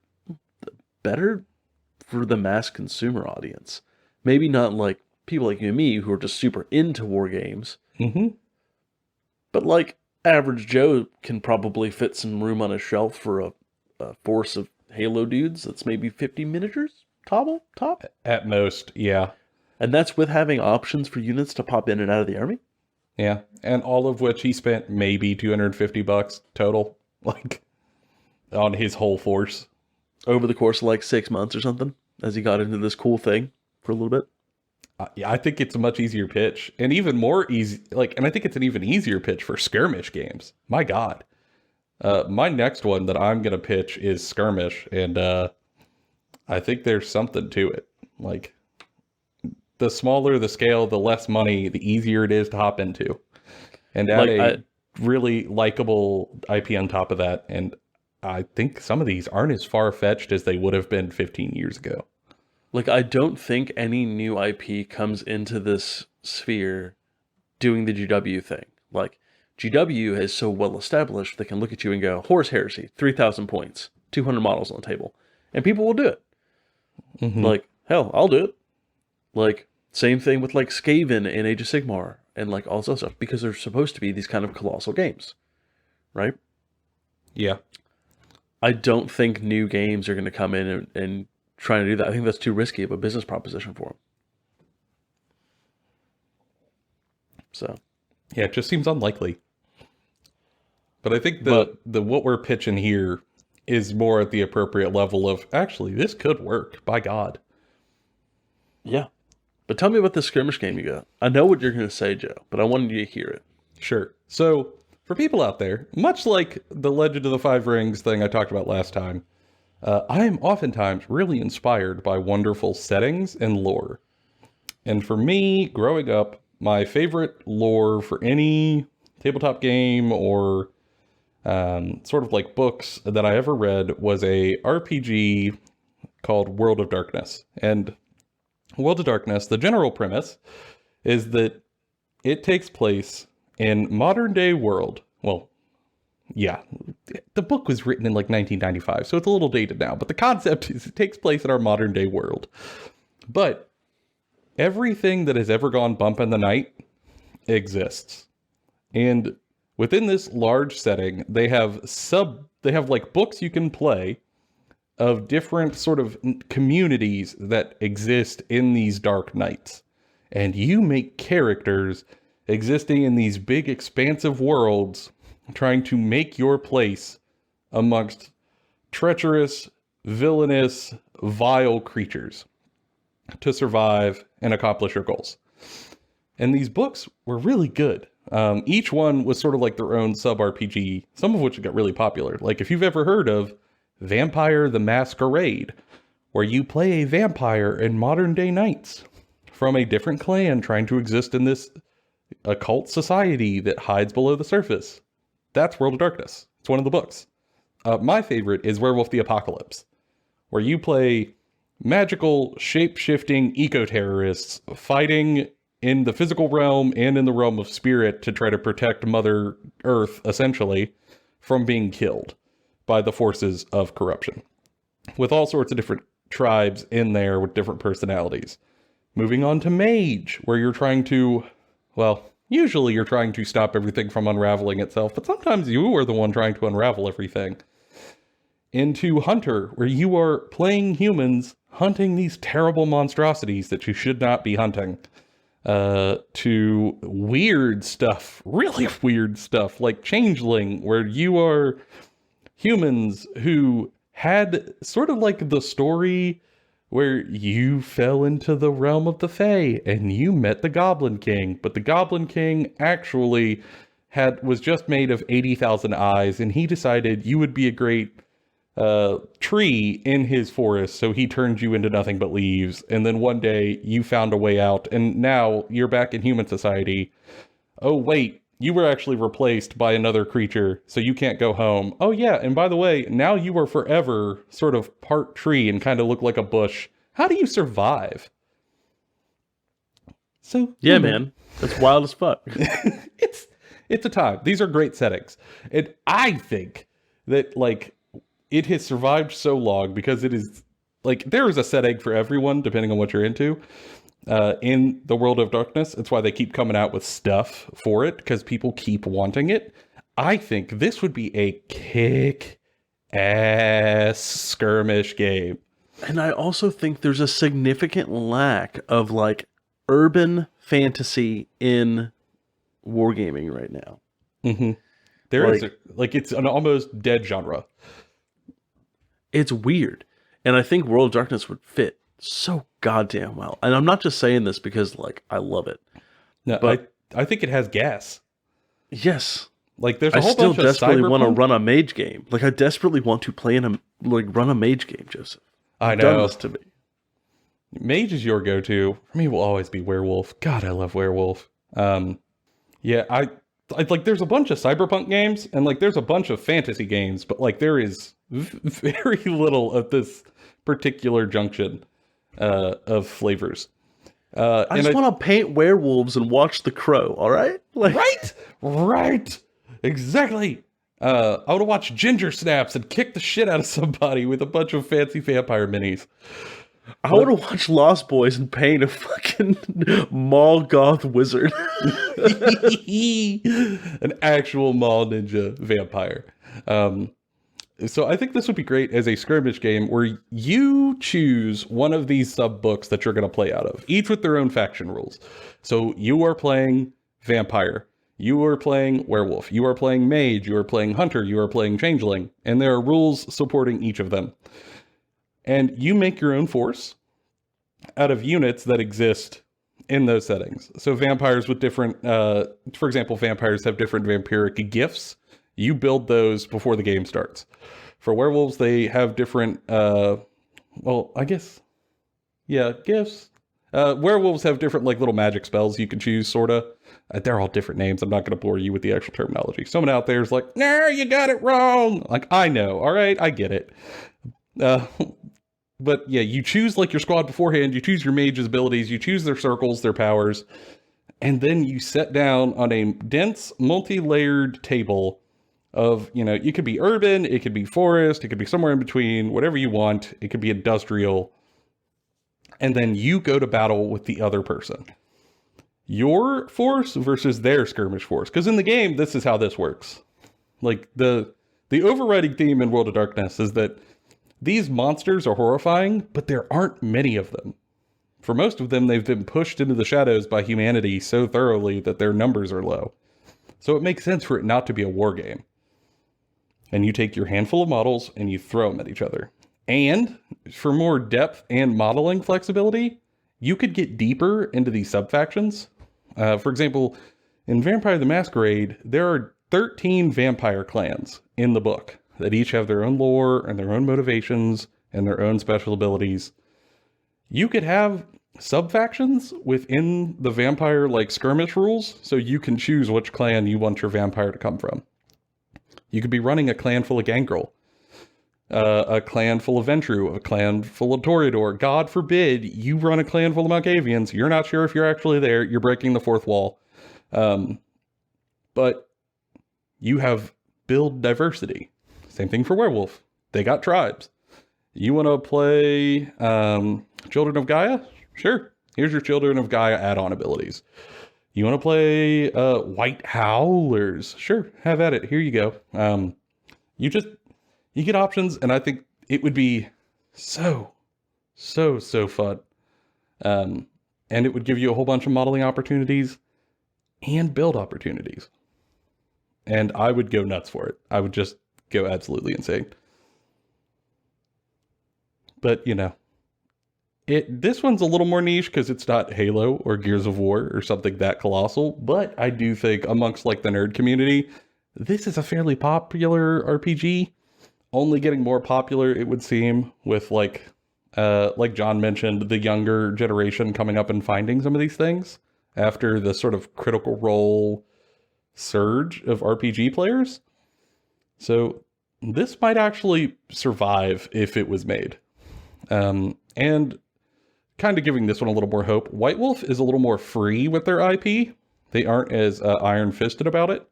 B: better for the mass consumer audience. Maybe not like people like you and me who are just super into war games, but like average Joe can probably fit some room on a shelf for a force of Halo dudes that's maybe 50 miniatures top.
A: At most, yeah.
B: And that's with having options for units to pop in and out of the army.
A: Yeah, and all of which he spent maybe $250 total, like, on his whole force.
B: Over the course of like 6 months or something, as he got into this cool thing for a little bit.
A: Yeah, I think it's a much easier pitch, and even more easy, and I think it's an even easier pitch for skirmish games. My God. My next one that I'm going to pitch is Skirmish, and I think there's something to it. Like, the smaller the scale, the less money, the easier it is to hop into. And add a really likable IP on top of that. And I think some of these aren't as far-fetched as they would have been 15 years ago.
B: Like, I don't think any new IP comes into this sphere doing the GW thing. Like, GW is so well established, they can look at you and go, Horse Heresy, 3,000 points, 200 models on the table. And people will do it. Like, hell, I'll do it. Like, same thing with like Skaven in Age of Sigmar and like all this other stuff, because they're supposed to be these kind of colossal games, right?
A: Yeah.
B: I don't think new games are going to come in and try to do that. I think that's too risky of a business proposition for them. So,
A: yeah, it just seems unlikely. But I think the what we're pitching here is more at the appropriate level of, actually, this could work, by God.
B: Yeah. But tell me about the skirmish game you got. I know what you're going to say, Joe, but I wanted you to hear it.
A: Sure. So, for people out there, much like the Legend of the Five Rings thing I talked about last time, I am oftentimes really inspired by wonderful settings and lore. And for me, growing up, my favorite lore for any tabletop game or sort of like books that I ever read was a RPG called World of Darkness. And World of Darkness, the general premise is that it takes place in modern day world. Well, yeah, the book was written in like 1995, so it's a little dated now, but the concept is it takes place in our modern day world. But everything that has ever gone bump in the night exists. And within this large setting, they have like books you can play of different sort of communities that exist in these dark nights. And you make characters existing in these big expansive worlds, trying to make your place amongst treacherous, villainous, vile creatures to survive and accomplish your goals. And these books were really good. Each one was sort of like their own sub-RPG, some of which got really popular. Like if you've ever heard of Vampire the Masquerade, where you play a vampire in modern day knights from a different clan trying to exist in this occult society that hides below the surface. That's World of Darkness. It's one of the books. My favorite is Werewolf the Apocalypse, where you play magical, shape-shifting eco-terrorists fighting in the physical realm and in the realm of spirit to try to protect Mother Earth, essentially, from being killed by the forces of corruption. With all sorts of different tribes in there with different personalities. Moving on to Mage, where you're trying to, well, usually you're trying to stop everything from unraveling itself, but sometimes you are the one trying to unravel everything. Into Hunter, where you are playing humans hunting these terrible monstrosities that you should not be hunting. To weird stuff, really weird stuff, like Changeling, where you are humans who had sort of like the story where you fell into the realm of the Fae and you met the Goblin King, but the Goblin King actually was just made of 80,000 eyes, and he decided you would be a great tree in his forest, so he turned you into nothing but leaves, and then one day you found a way out, and now you're back in human society. Oh wait, you were actually replaced by another creature, so you can't go home. Oh yeah, and by the way, now you are forever sort of part tree and kind of look like a bush. How do you survive? So
B: yeah, man, that's wild as fuck.
A: it's a time. These are great settings. And I think that, like, it has survived so long because it is, like, there is a setting for everyone, depending on what you're into. In the World of Darkness, it's why they keep coming out with stuff for it, because people keep wanting it. I think this would be a kick-ass skirmish game.
B: And I also think there's a significant lack of, like, urban fantasy in wargaming right now.
A: Mm-hmm. There is, like, it's an almost dead genre.
B: It's weird. And I think World of Darkness would fit so goddamn well. And I'm not just saying this because, like, I love it.
A: No, but I think it has gas.
B: Yes.
A: Like, there's a whole bunch of
B: I still desperately want to
A: cyberpunk.
B: run a mage game. Like, I desperately want to play run a mage game, Joseph.
A: I
B: You've done
A: know.
B: this to me.
A: Mage is your go-to. For me, will always be werewolf. God, I love werewolf. Yeah, I like. There's a bunch of cyberpunk games, and like, there's a bunch of fantasy games, but like, there is very little of this particular junction of flavors.
B: I just want to paint werewolves and watch The Crow. All right, like,
A: right, exactly. I want to watch Ginger Snaps and kick the shit out of somebody with a bunch of fancy vampire minis.
B: I want to watch Lost Boys and paint a fucking mall goth wizard.
A: An actual mall ninja vampire. So I think this would be great as a skirmish game where you choose one of these sub books that you're going to play out of, each with their own faction rules. So you are playing vampire. You are playing werewolf. You are playing mage. You are playing hunter. You are playing changeling. And there are rules supporting each of them. And you make your own force out of units that exist in those settings. So vampires with different, for example, vampires have different vampiric gifts. You build those before the game starts. For werewolves, they have different, well, I guess, yeah, gifts. Werewolves have different, like, little magic spells you can choose, sort of. They're all different names. I'm not going to bore you with the actual terminology. Someone out there is like, no, you got it wrong. Like, I know. All right, I get it. But yeah, you choose, like, your squad beforehand. You choose your mage's abilities. You choose their circles, their powers. And then you set down on a dense, multi-layered table of, you know, you could be urban, it could be forest, it could be somewhere in between, whatever you want. It could be industrial. And then you go to battle with the other person. Your force versus their skirmish force. Because in the game, this is how this works. Like, the overriding theme in World of Darkness is that these monsters are horrifying, but there aren't many of them. For most of them, they've been pushed into the shadows by humanity so thoroughly that their numbers are low. So it makes sense for it not to be a war game. And you take your handful of models and you throw them at each other. And for more depth and modeling flexibility, you could get deeper into these sub-factions. For example, in Vampire the Masquerade, there are 13 vampire clans in the book that each have their own lore and their own motivations and their own special abilities. You could have sub-factions within the vampire, like, skirmish rules, so you can choose which clan you want your vampire to come from. You could be running a clan full of Gangrel, a clan full of Ventru, a clan full of Toreador. God forbid you run a clan full of Malkavians. You're not sure if you're actually there. You're breaking the fourth wall. But you have build diversity. Same thing for werewolf. They got tribes. You want to play Children of Gaia? Sure. Here's your Children of Gaia add-on abilities. You want to play White Howlers? Sure. Have at it. Here you go. You get options, and I think it would be so fun. And it would give you a whole bunch of modeling opportunities and build opportunities. And I would go nuts for it. I would just go absolutely insane. But, you know, this one's a little more niche because it's not Halo or Gears of War or something that colossal. But I do think amongst, like, the nerd community, this is a fairly popular RPG. Only getting more popular, it would seem, with, like John mentioned, the younger generation coming up and finding some of these things after the sort of Critical Role surge of RPG players. So this might actually survive if it was made. And kind of giving this one a little more hope, White Wolf is a little more free with their IP. They aren't as iron-fisted about it.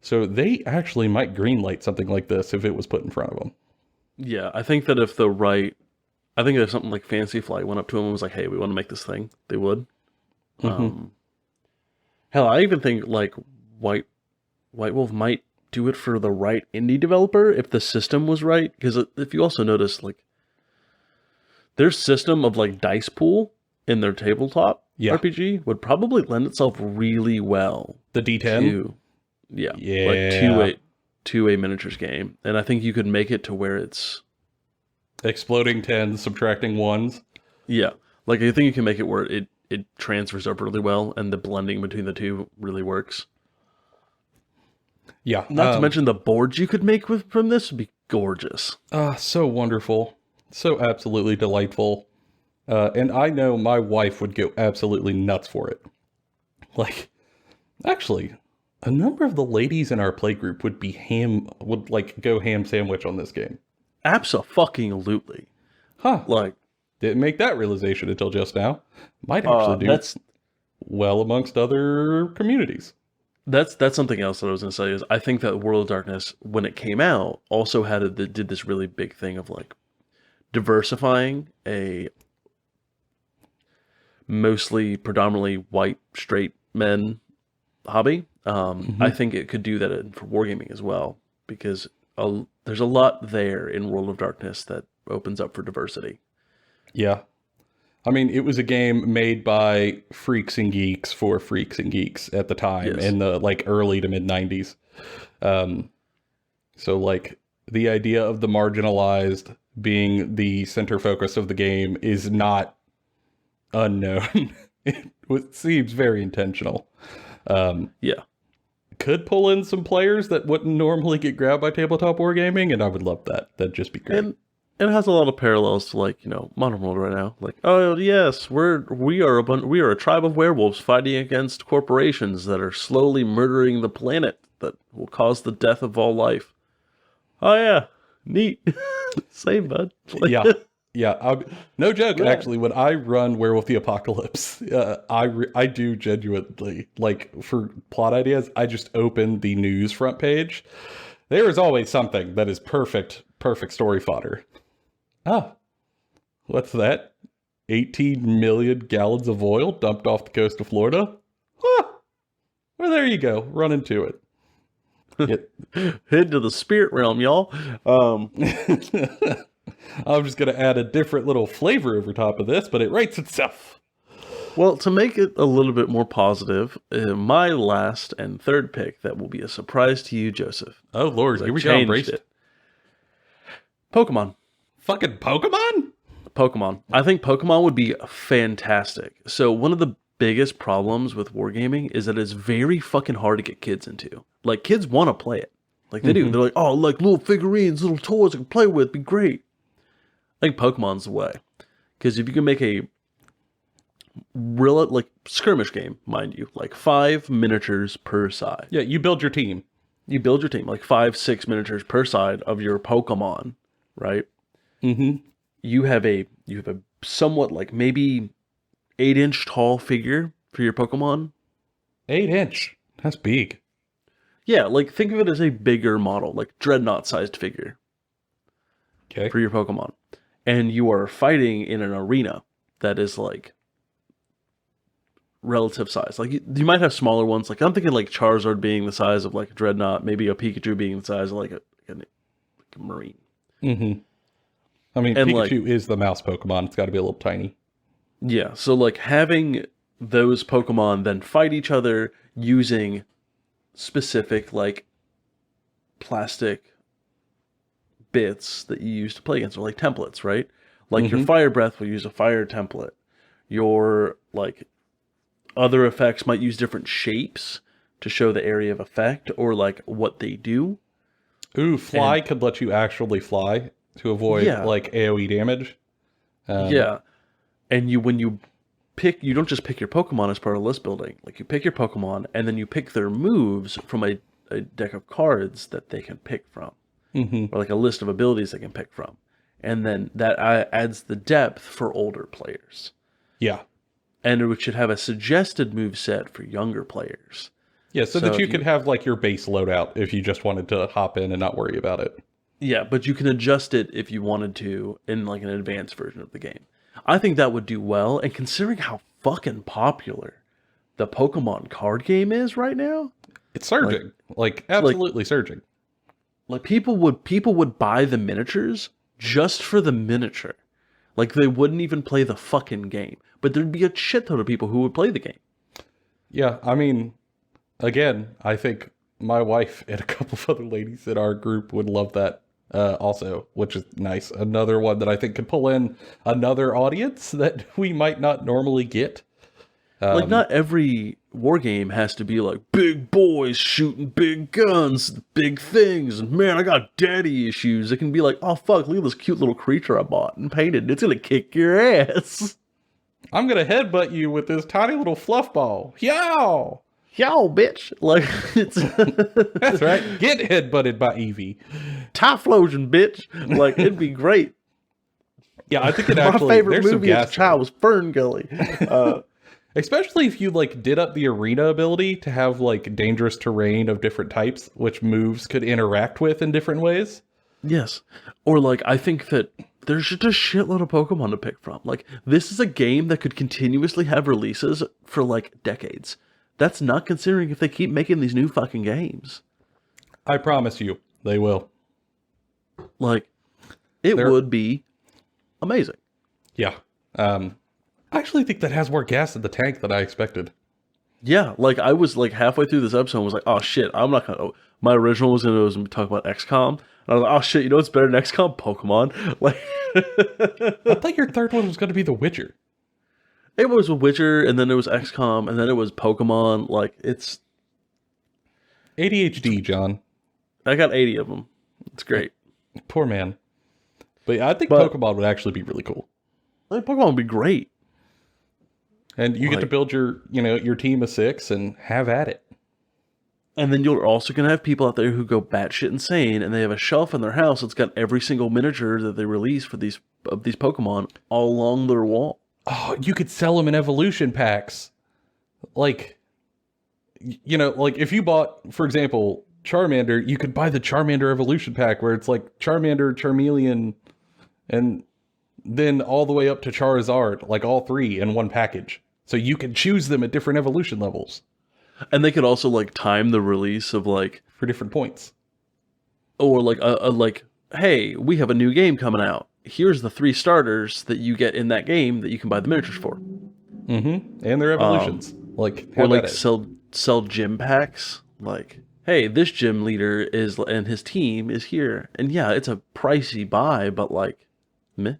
A: So they actually might greenlight something like this if it was put in front of them.
B: Yeah, I think that if something like Fantasy Flight went up to them and was like, "Hey, we want to make this thing," they would. Hell, I even think like White Wolf might do it for the right indie developer if the system was right. Because if you also notice, like, their system of like dice pool in their tabletop RPG would probably lend itself really well.
A: The D10?
B: Like to a miniatures game. And I think you could make it to where it's
A: exploding 10s, subtracting 1s.
B: Yeah. Like I think you can make it where it transfers up really well and the blending between the two really works.
A: Yeah.
B: Not to mention the boards you could make from this would be gorgeous.
A: So wonderful. So absolutely delightful. And I know my wife would go absolutely nuts for it. Like, actually, a number of the ladies in our playgroup would go ham sandwich on this game.
B: Abso-fucking-lutely.
A: Huh.
B: Like,
A: didn't make that realization until just now. Might actually do well amongst other communities.
B: That's something else that I was going to say is I think that World of Darkness, when it came out, also did this really big thing of like diversifying a predominantly white straight men hobby. I think it could do that for wargaming as well because there's a lot there in World of Darkness that opens up for diversity.
A: Yeah. I mean, it was a game made by freaks and geeks for freaks and geeks at the time in the like early to mid 90s. So like the idea of the marginalized being the center focus of the game is not unknown. It seems very intentional. Could pull in some players that wouldn't normally get grabbed by tabletop wargaming, and I would love that. That'd just be great.
B: And it has a lot of parallels to like, Modern World right now. Like, oh yes, we are a tribe of werewolves fighting against corporations that are slowly murdering the planet that will cause the death of all life. Oh yeah, neat. Same, bud.
A: Yeah. No joke. Yeah. Actually, when I run Werewolf the Apocalypse, I do genuinely, like, for plot ideas, I just open the news front page. There is always something that is perfect story fodder. Oh, what's that? 18 million gallons of oil dumped off the coast of Florida? Huh. Well, there you go. Run into it.
B: Head to the spirit realm, y'all.
A: I'm just going to add a different little flavor over top of this, but it writes itself.
B: Well, to make it a little bit more positive, my last and third pick that will be a surprise to you, Joseph.
A: Oh, Lord. Here we go. Embraced it.
B: Pokemon.
A: Fucking Pokemon?
B: Pokemon. I think Pokemon would be fantastic. So one of the biggest problems with wargaming is that it's very fucking hard to get kids into. Like, kids want to play it. Like, they do. They're like, oh, like little figurines, little toys I can play with, be great. I think Pokemon's the way. Because if you can make a real, like, skirmish game, mind you, like 5 miniatures per side.
A: Yeah, you build your team.
B: You build your team, like 5-6 miniatures per side of your Pokemon, right? You have a somewhat like maybe 8-inch tall figure for your Pokemon.
A: 8-inch? That's big.
B: Yeah, like think of it as a bigger model, like Dreadnought-sized figure.
A: Okay.
B: For your Pokemon. And you are fighting in an arena that is like relative size. Like you might have smaller ones. Like I'm thinking like Charizard being the size of like a Dreadnought, maybe a Pikachu being the size of like a Marine.
A: I mean, and Pikachu is the mouse Pokemon. It's got to be a little tiny.
B: Yeah, so like having those Pokemon then fight each other using specific like plastic bits that you use to play against, or like templates, right? Like your Fire Breath will use a fire template. Your like other effects might use different shapes to show the area of effect or like what they do.
A: Ooh, Fly could let you actually fly to avoid like AoE damage.
B: And when you pick, you don't just pick your Pokemon as part of list building. Like you pick your Pokemon and then you pick their moves from a deck of cards that they can pick from. Or like a list of abilities they can pick from. And then that adds the depth for older players.
A: Yeah.
B: And it should have a suggested move set for younger players.
A: Yeah, so that you could have like your base loadout if you just wanted to hop in and not worry about it.
B: Yeah, but you can adjust it if you wanted to in like an advanced version of the game. I think that would do well, and considering how fucking popular the Pokemon card game is right now,
A: It's surging. Like absolutely surging.
B: like people would buy the miniatures just for the miniature. Like they wouldn't even play the fucking game. But there'd be a shit ton of people who would play the game.
A: Yeah, I mean, again, I think my wife and a couple of other ladies in our group would love that also, which is nice. Another one that I think could pull in another audience that we might not normally get.
B: Like not every war game has to be like big boys shooting big guns, big things, and man, I got daddy issues. It can be like, oh fuck, look at this cute little creature I bought and painted. It's gonna kick your ass.
A: I'm gonna headbutt you with this tiny little fluff ball. Yow!
B: Yo, bitch. Like it's
A: That's right. Get headbutted by Eevee.
B: Typhlosion, bitch. Like it'd be great.
A: Yeah, I think it
B: My
A: actually.
B: favorite
A: there's
B: movie
A: some
B: as a child was Fern Gully.
A: Especially if you like did up the arena ability to have like dangerous terrain of different types, which moves could interact with in different ways.
B: Yes. Or like I think that there's just a shitload of Pokemon to pick from. Like this is a game that could continuously have releases for like decades. That's not considering if they keep making these new fucking games.
A: I promise you, they will.
B: Like it would be amazing.
A: Yeah. I actually think that has more gas in the tank than I expected.
B: Yeah, like I was like halfway through this episode and was like, oh shit, I'm not gonna. Oh, my original was gonna talk about XCOM. And I was like, oh shit, you know what's better than XCOM? Pokemon. Like,
A: I thought your third one was going to be The Witcher.
B: it was Witcher, and then it was XCOM, and then it was Pokemon. Like, it's
A: ADHD, John.
B: I got 80 of them. It's great.
A: Poor man. But yeah, I think Pokemon would actually be really cool.
B: I think Pokemon would be great.
A: And you get to build your team of 6 and have at it.
B: And then you're also going to have people out there who go batshit insane, and they have a shelf in their house that's got every single miniature that they release for these Pokemon all along their wall.
A: Oh, you could sell them in evolution packs. Like, like if you bought, for example, Charmander, you could buy the Charmander evolution pack where it's like Charmander, Charmeleon, and then all the way up to Charizard, like all 3 in one package. So you can choose them at different evolution levels.
B: And they could also like time the release of like
A: for different points.
B: Or like like, hey, we have a new game coming out. Here's the 3 starters that you get in that game that you can buy the miniatures for.
A: Mm-hmm. And their evolutions.
B: Or like sell gym packs. Like, hey, this gym leader is and his team is here. And yeah, it's a pricey buy, but like, meh.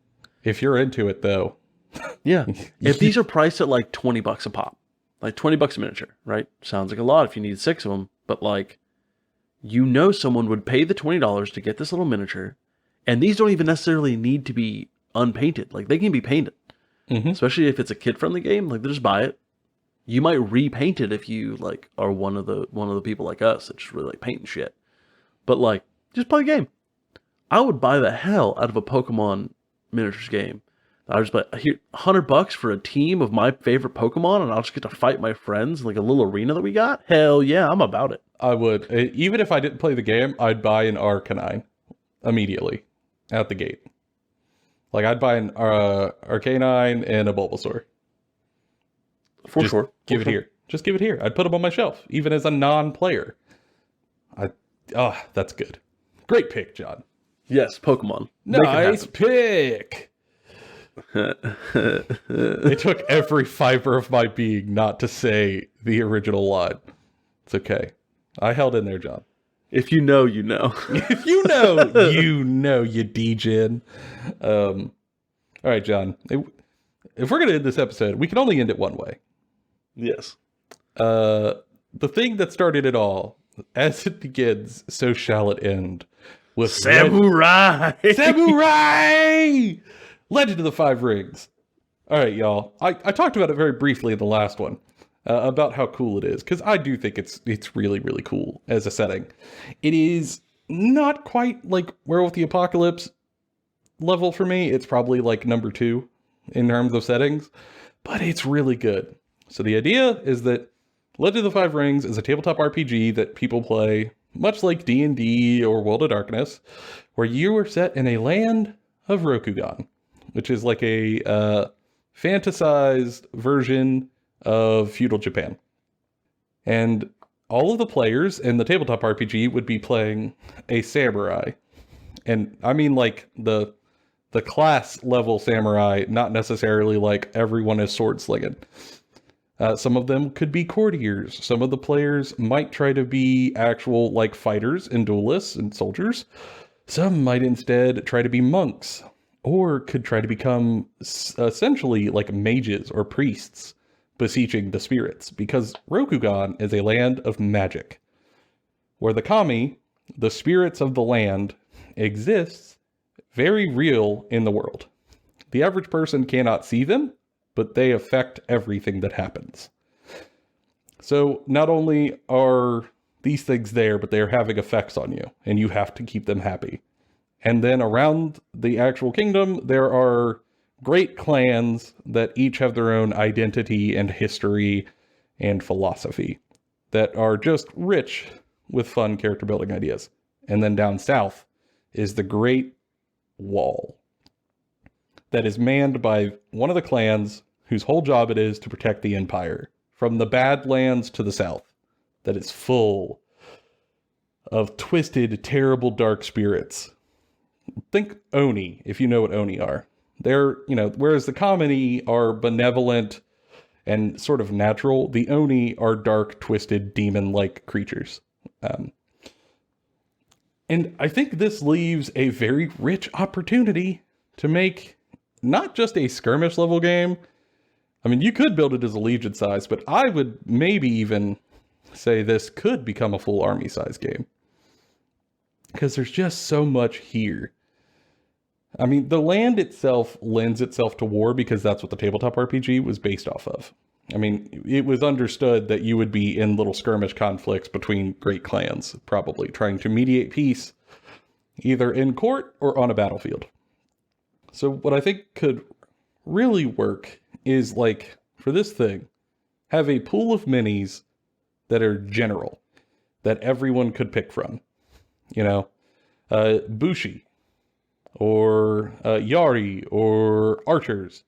A: If you're into it though.
B: Yeah. If these are priced at like $20 a pop, like $20 a miniature, right? Sounds like a lot if you need 6 of them, but like, someone would pay the $20 to get this little miniature, and these don't even necessarily need to be unpainted. Like they can be painted, especially if it's a kid-friendly game. Like they just buy it. You might repaint it if you like are one of the people like us that just really like painting shit. But like, just play a game. I would buy the hell out of a Pokemon miniatures game. I just buy here $100 for a team of my favorite Pokemon, and I'll just get to fight my friends in like a little arena that we got. Hell yeah, I'm about it.
A: I would. Even if I didn't play the game, I'd buy an Arcanine immediately out the gate. Like I'd buy an Arcanine and a Bulbasaur.
B: For sure.
A: Give it here. Just give it here. I'd put them on my shelf, even as a non-player. That's good. Great pick, John.
B: Yes, Pokemon.
A: Nice pick. It took every fiber of my being not to say the original line. It's okay. I held in there, John.
B: If you know, you know.
A: If you know, you degen. All right, John. If we're going to end this episode, we can only end it one way.
B: Yes.
A: The thing that started it all, as it begins, so shall it end. With
B: Samurai!
A: Samurai! Legend of the 5 Rings. All right, y'all. I talked about it very briefly in the last one, about how cool it is, because I do think it's really, really cool as a setting. It is not quite like Werewolf the Apocalypse level for me. It's probably like number 2 in terms of settings, but it's really good. So the idea is that Legend of the Five Rings is a tabletop RPG that people play, much like D&D or World of Darkness, where you are set in a land of Rokugan, which is like a fantasized version of feudal Japan. And all of the players in the tabletop RPG would be playing a samurai. And I mean like the class level samurai, not necessarily like everyone is sword slinging. Some of them could be courtiers. Some of the players might try to be actual like fighters and duelists and soldiers. Some might instead try to be monks, or could try to become essentially like mages or priests, beseeching the spirits, because Rokugan is a land of magic, where the kami, the spirits of the land, exists very real in the world. The average person cannot see them, but they affect everything that happens. So not only are these things there, but they're having effects on you, and you have to keep them happy. And then around the actual kingdom, there are great clans that each have their own identity and history and philosophy that are just rich with fun character building ideas. And then down south is the Great Wall that is manned by one of the clans whose whole job it is to protect the empire from the Badlands to the south, that is full of twisted, terrible, dark spirits. Think Oni, if you know what Oni are. They're, whereas the Kamini are benevolent and sort of natural, the Oni are dark, twisted, demon-like creatures. And I think this leaves a very rich opportunity to make not just a skirmish level game. I mean, you could build it as a legion size, but I would maybe even say this could become a full army size game, because there's just so much here. I mean, the land itself lends itself to war because that's what the tabletop RPG was based off of. I mean, it was understood that you would be in little skirmish conflicts between great clans, probably trying to mediate peace, either in court or on a battlefield. So what I think could really work is, like, for this thing, have a pool of minis that are general, that everyone could pick from. Bushi, or Yari, or archers.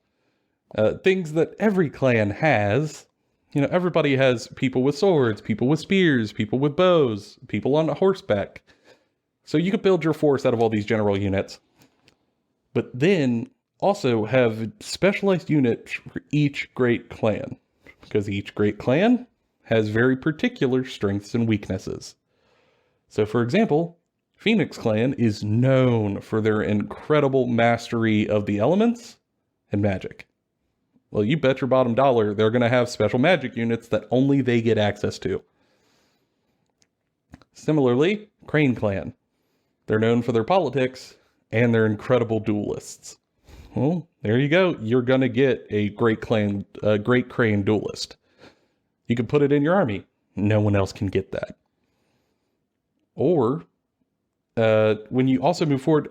A: Things that every clan has. Everybody has people with swords, people with spears, people with bows, people on horseback. So you could build your force out of all these general units. But then also have specialized units for each great clan, because each great clan has very particular strengths and weaknesses. So for example, Phoenix Clan is known for their incredible mastery of the elements and magic. Well, you bet your bottom dollar they're going to have special magic units that only they get access to. Similarly, Crane Clan. They're known for their politics and their incredible duelists. Well, there you go. You're going to get a great crane duelist. You can put it in your army. No one else can get that. Or, when you also move forward,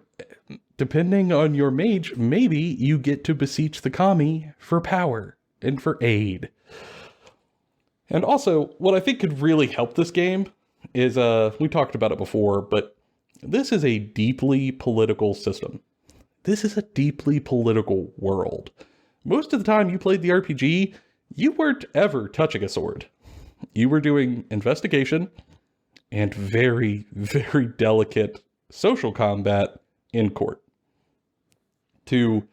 A: depending on your mage, maybe you get to beseech the kami for power and for aid. And also, what I think could really help this game is, we talked about it before, but this is a deeply political system. This is a deeply political world. Most of the time you played the RPG, you weren't ever touching a sword. You were doing investigation and very, very delicate social combat in court to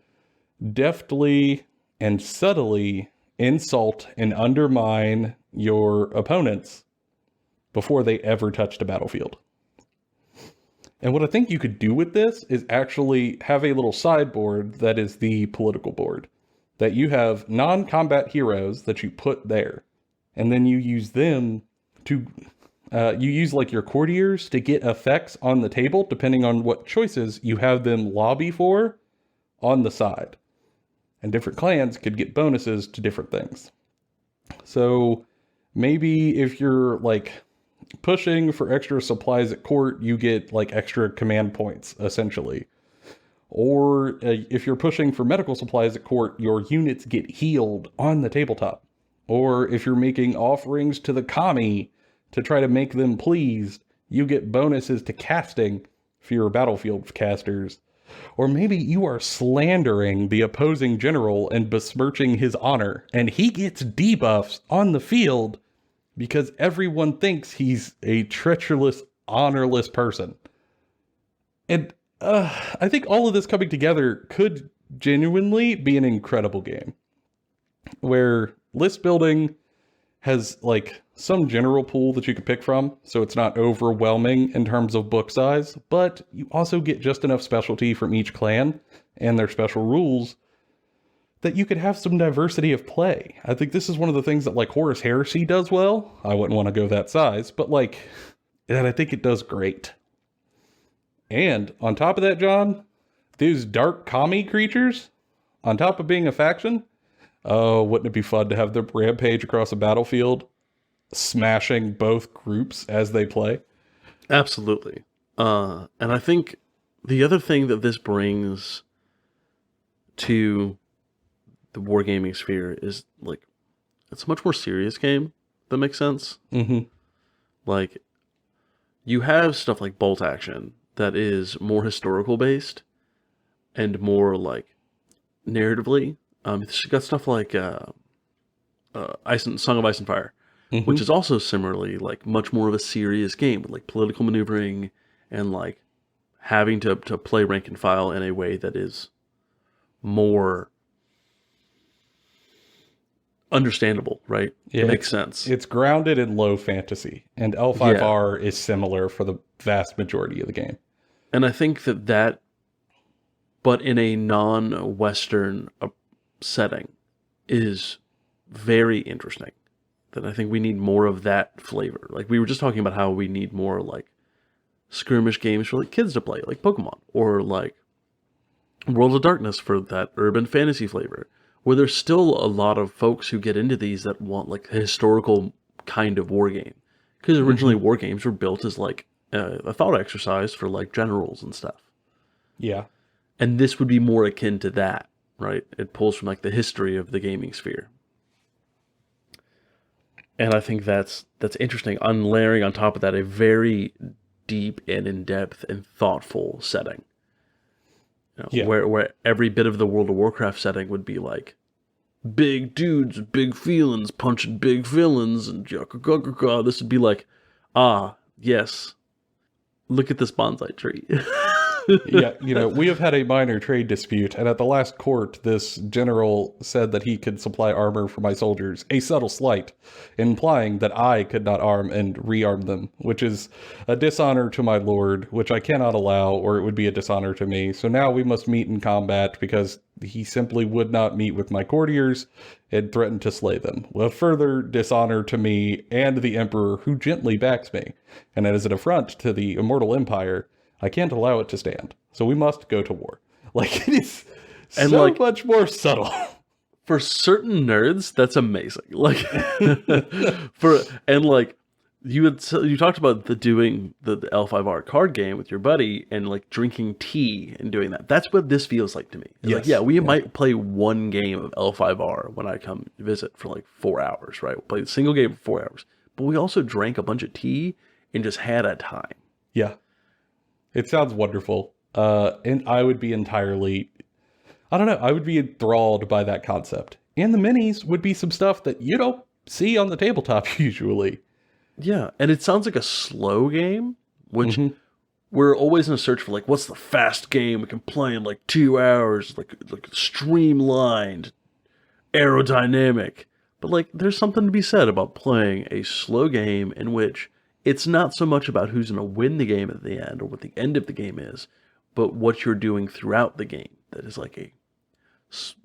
A: deftly and subtly insult and undermine your opponents before they ever touched a battlefield. And what I think you could do with this is actually have a little sideboard that is the political board, that you have non-combat heroes that you put there, and then you use them to you use like your courtiers to get effects on the table depending on what choices you have them lobby for on the side. And different clans could get bonuses to different things. So maybe if you're like pushing for extra supplies at court, you get like extra command points, essentially. Or if you're pushing for medical supplies at court, your units get healed on the tabletop. Or if you're making offerings to the kami to try to make them pleased, you get bonuses to casting for your battlefield casters. Or maybe you are slandering the opposing general and besmirching his honor, and he gets debuffs on the field because everyone thinks he's a treacherous, honorless person. And I think all of this coming together could genuinely be an incredible game, where list building has like some general pool that you could pick from, so it's not overwhelming in terms of book size, but you also get just enough specialty from each clan and their special rules that you could have some diversity of play. I think this is one of the things that like Horus Heresy does well. I wouldn't want to go that size, but like, and I think it does great. And on top of that, John, these dark kami creatures, on top of being a faction, oh, wouldn't it be fun to have them rampage across a battlefield, smashing both groups as they play?
B: Absolutely. And I think the other thing that this brings to the wargaming sphere is, like, it's a much more serious game. That makes sense?
A: Mm-hmm.
B: Like, you have stuff like bolt action that is more historical based and more, like, narratively. It's got stuff like Song of Ice and Fire,
A: Mm-hmm.
B: which is also similarly like much more of a serious game with like political maneuvering and like having to play rank and file in a way that is more understandable, right?
A: Yeah,
B: it makes sense.
A: It's grounded in low fantasy, and L5R is similar for the vast majority of the game.
B: And I think that, but in a non-Western setting, is very interesting. That I think we need more of that flavor. Like we were just talking about how we need more like skirmish games for like kids to play, like Pokemon, or like World of Darkness for that urban fantasy flavor, where there's still a lot of folks who get into these that want like a historical kind of war game. Because originally war games were built as like a thought exercise for like generals and stuff.
A: Yeah.
B: And this would be more akin to that, right? It pulls from like the history of the gaming sphere. And I think that's interesting. On layering on top of that a very deep and in-depth and thoughtful setting. You know, where every bit of the World of Warcraft setting would be like big dudes, big feelings, punching big villains, and this would be like, yes, look at this bonsai tree.
A: Yeah, we have had a minor trade dispute, and at the last court, this general said that he could supply armor for my soldiers, a subtle slight, implying that I could not arm and rearm them, which is a dishonor to my lord, which I cannot allow, or it would be a dishonor to me. So now we must meet in combat, because he simply would not meet with my courtiers and threatened to slay them. A further dishonor to me and the emperor, who gently backs me, and as an affront to the immortal empire, I can't allow it to stand. So we must go to war. Like, it is so much more subtle.
B: For certain nerds, that's amazing. Like, you talked about doing the L5R card game with your buddy and like drinking tea and doing that. That's what this feels like to me. It's like, we might play one game of L5R when I come visit for like 4 hours, right? We'll play a single game for 4 hours. But we also drank a bunch of tea and just had a time.
A: Yeah. It sounds wonderful. And I would be I would be enthralled by that concept. And the minis would be some stuff that you don't see on the tabletop usually.
B: Yeah, and it sounds like a slow game, which we're always in a search for, like, what's the fast game we can play in like 2 hours, like streamlined, aerodynamic. But like, there's something to be said about playing a slow game in which it's not so much about who's going to win the game at the end or what the end of the game is, but what you're doing throughout the game. That is like a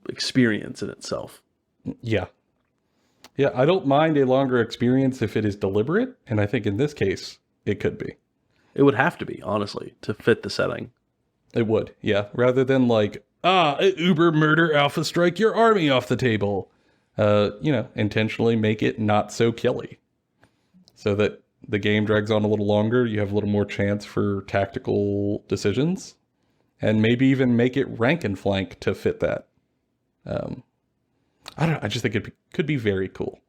B: experience in itself.
A: Yeah. Yeah, I don't mind a longer experience if it is deliberate, and I think in this case, it could be.
B: It would have to be, honestly, to fit the setting.
A: It would, yeah. Rather than like, uber murder alpha strike your army off the table. Intentionally make it not so killy. So that the game drags on a little longer, you have a little more chance for tactical decisions, and maybe even make it rank and flank to fit that. I don't know, I just think it could be very cool.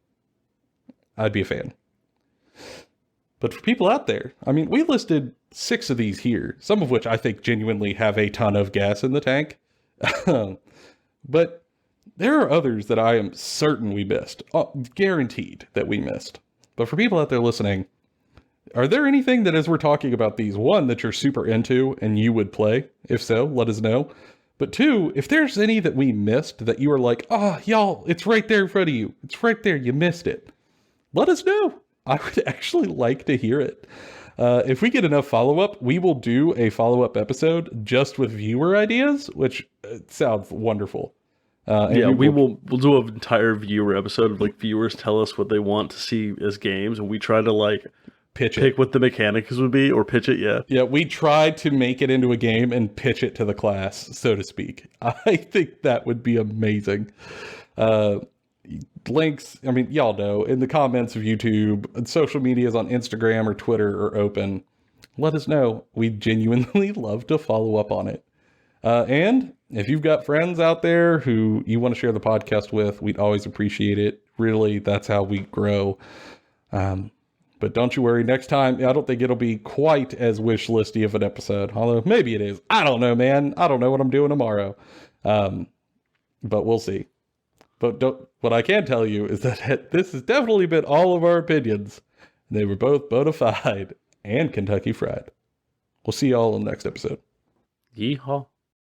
A: I'd be a fan. But for people out there, I mean, we listed 6 of these here, some of which I think genuinely have a ton of gas in the tank. But there are others that I am certain we missed, guaranteed that we missed. But for people out there listening, are there anything that as we're talking about these, 1, that you're super into and you would play? If so, let us know. But 2, if there's any that we missed that you were like, y'all, it's right there in front of you. It's right there. You missed it. Let us know. I would actually like to hear it. If we get enough follow-up, we will do a follow-up episode just with viewer ideas, which sounds wonderful.
B: We'll do an entire viewer episode of like viewers tell us what they want to see as games, and we try to like pick what the mechanics would be or pitch it. Yeah,
A: we try to make it into a game and pitch it to the class, so to speak. I think that would be amazing. Links, I mean, y'all know, in the comments of YouTube, and social medias on Instagram or Twitter are open. Let us know. We genuinely love to follow up on it. And if you've got friends out there who you want to share the podcast with, we'd always appreciate it. Really, that's how we grow. But don't you worry, next time, I don't think it'll be quite as wish listy of an episode. Although maybe it is. I don't know, man. I don't know what I'm doing tomorrow. But we'll see. But what I can tell you is that this has definitely been all of our opinions. They were both bona fide and Kentucky Fried. We'll see y'all in the next episode.
B: Yeehaw.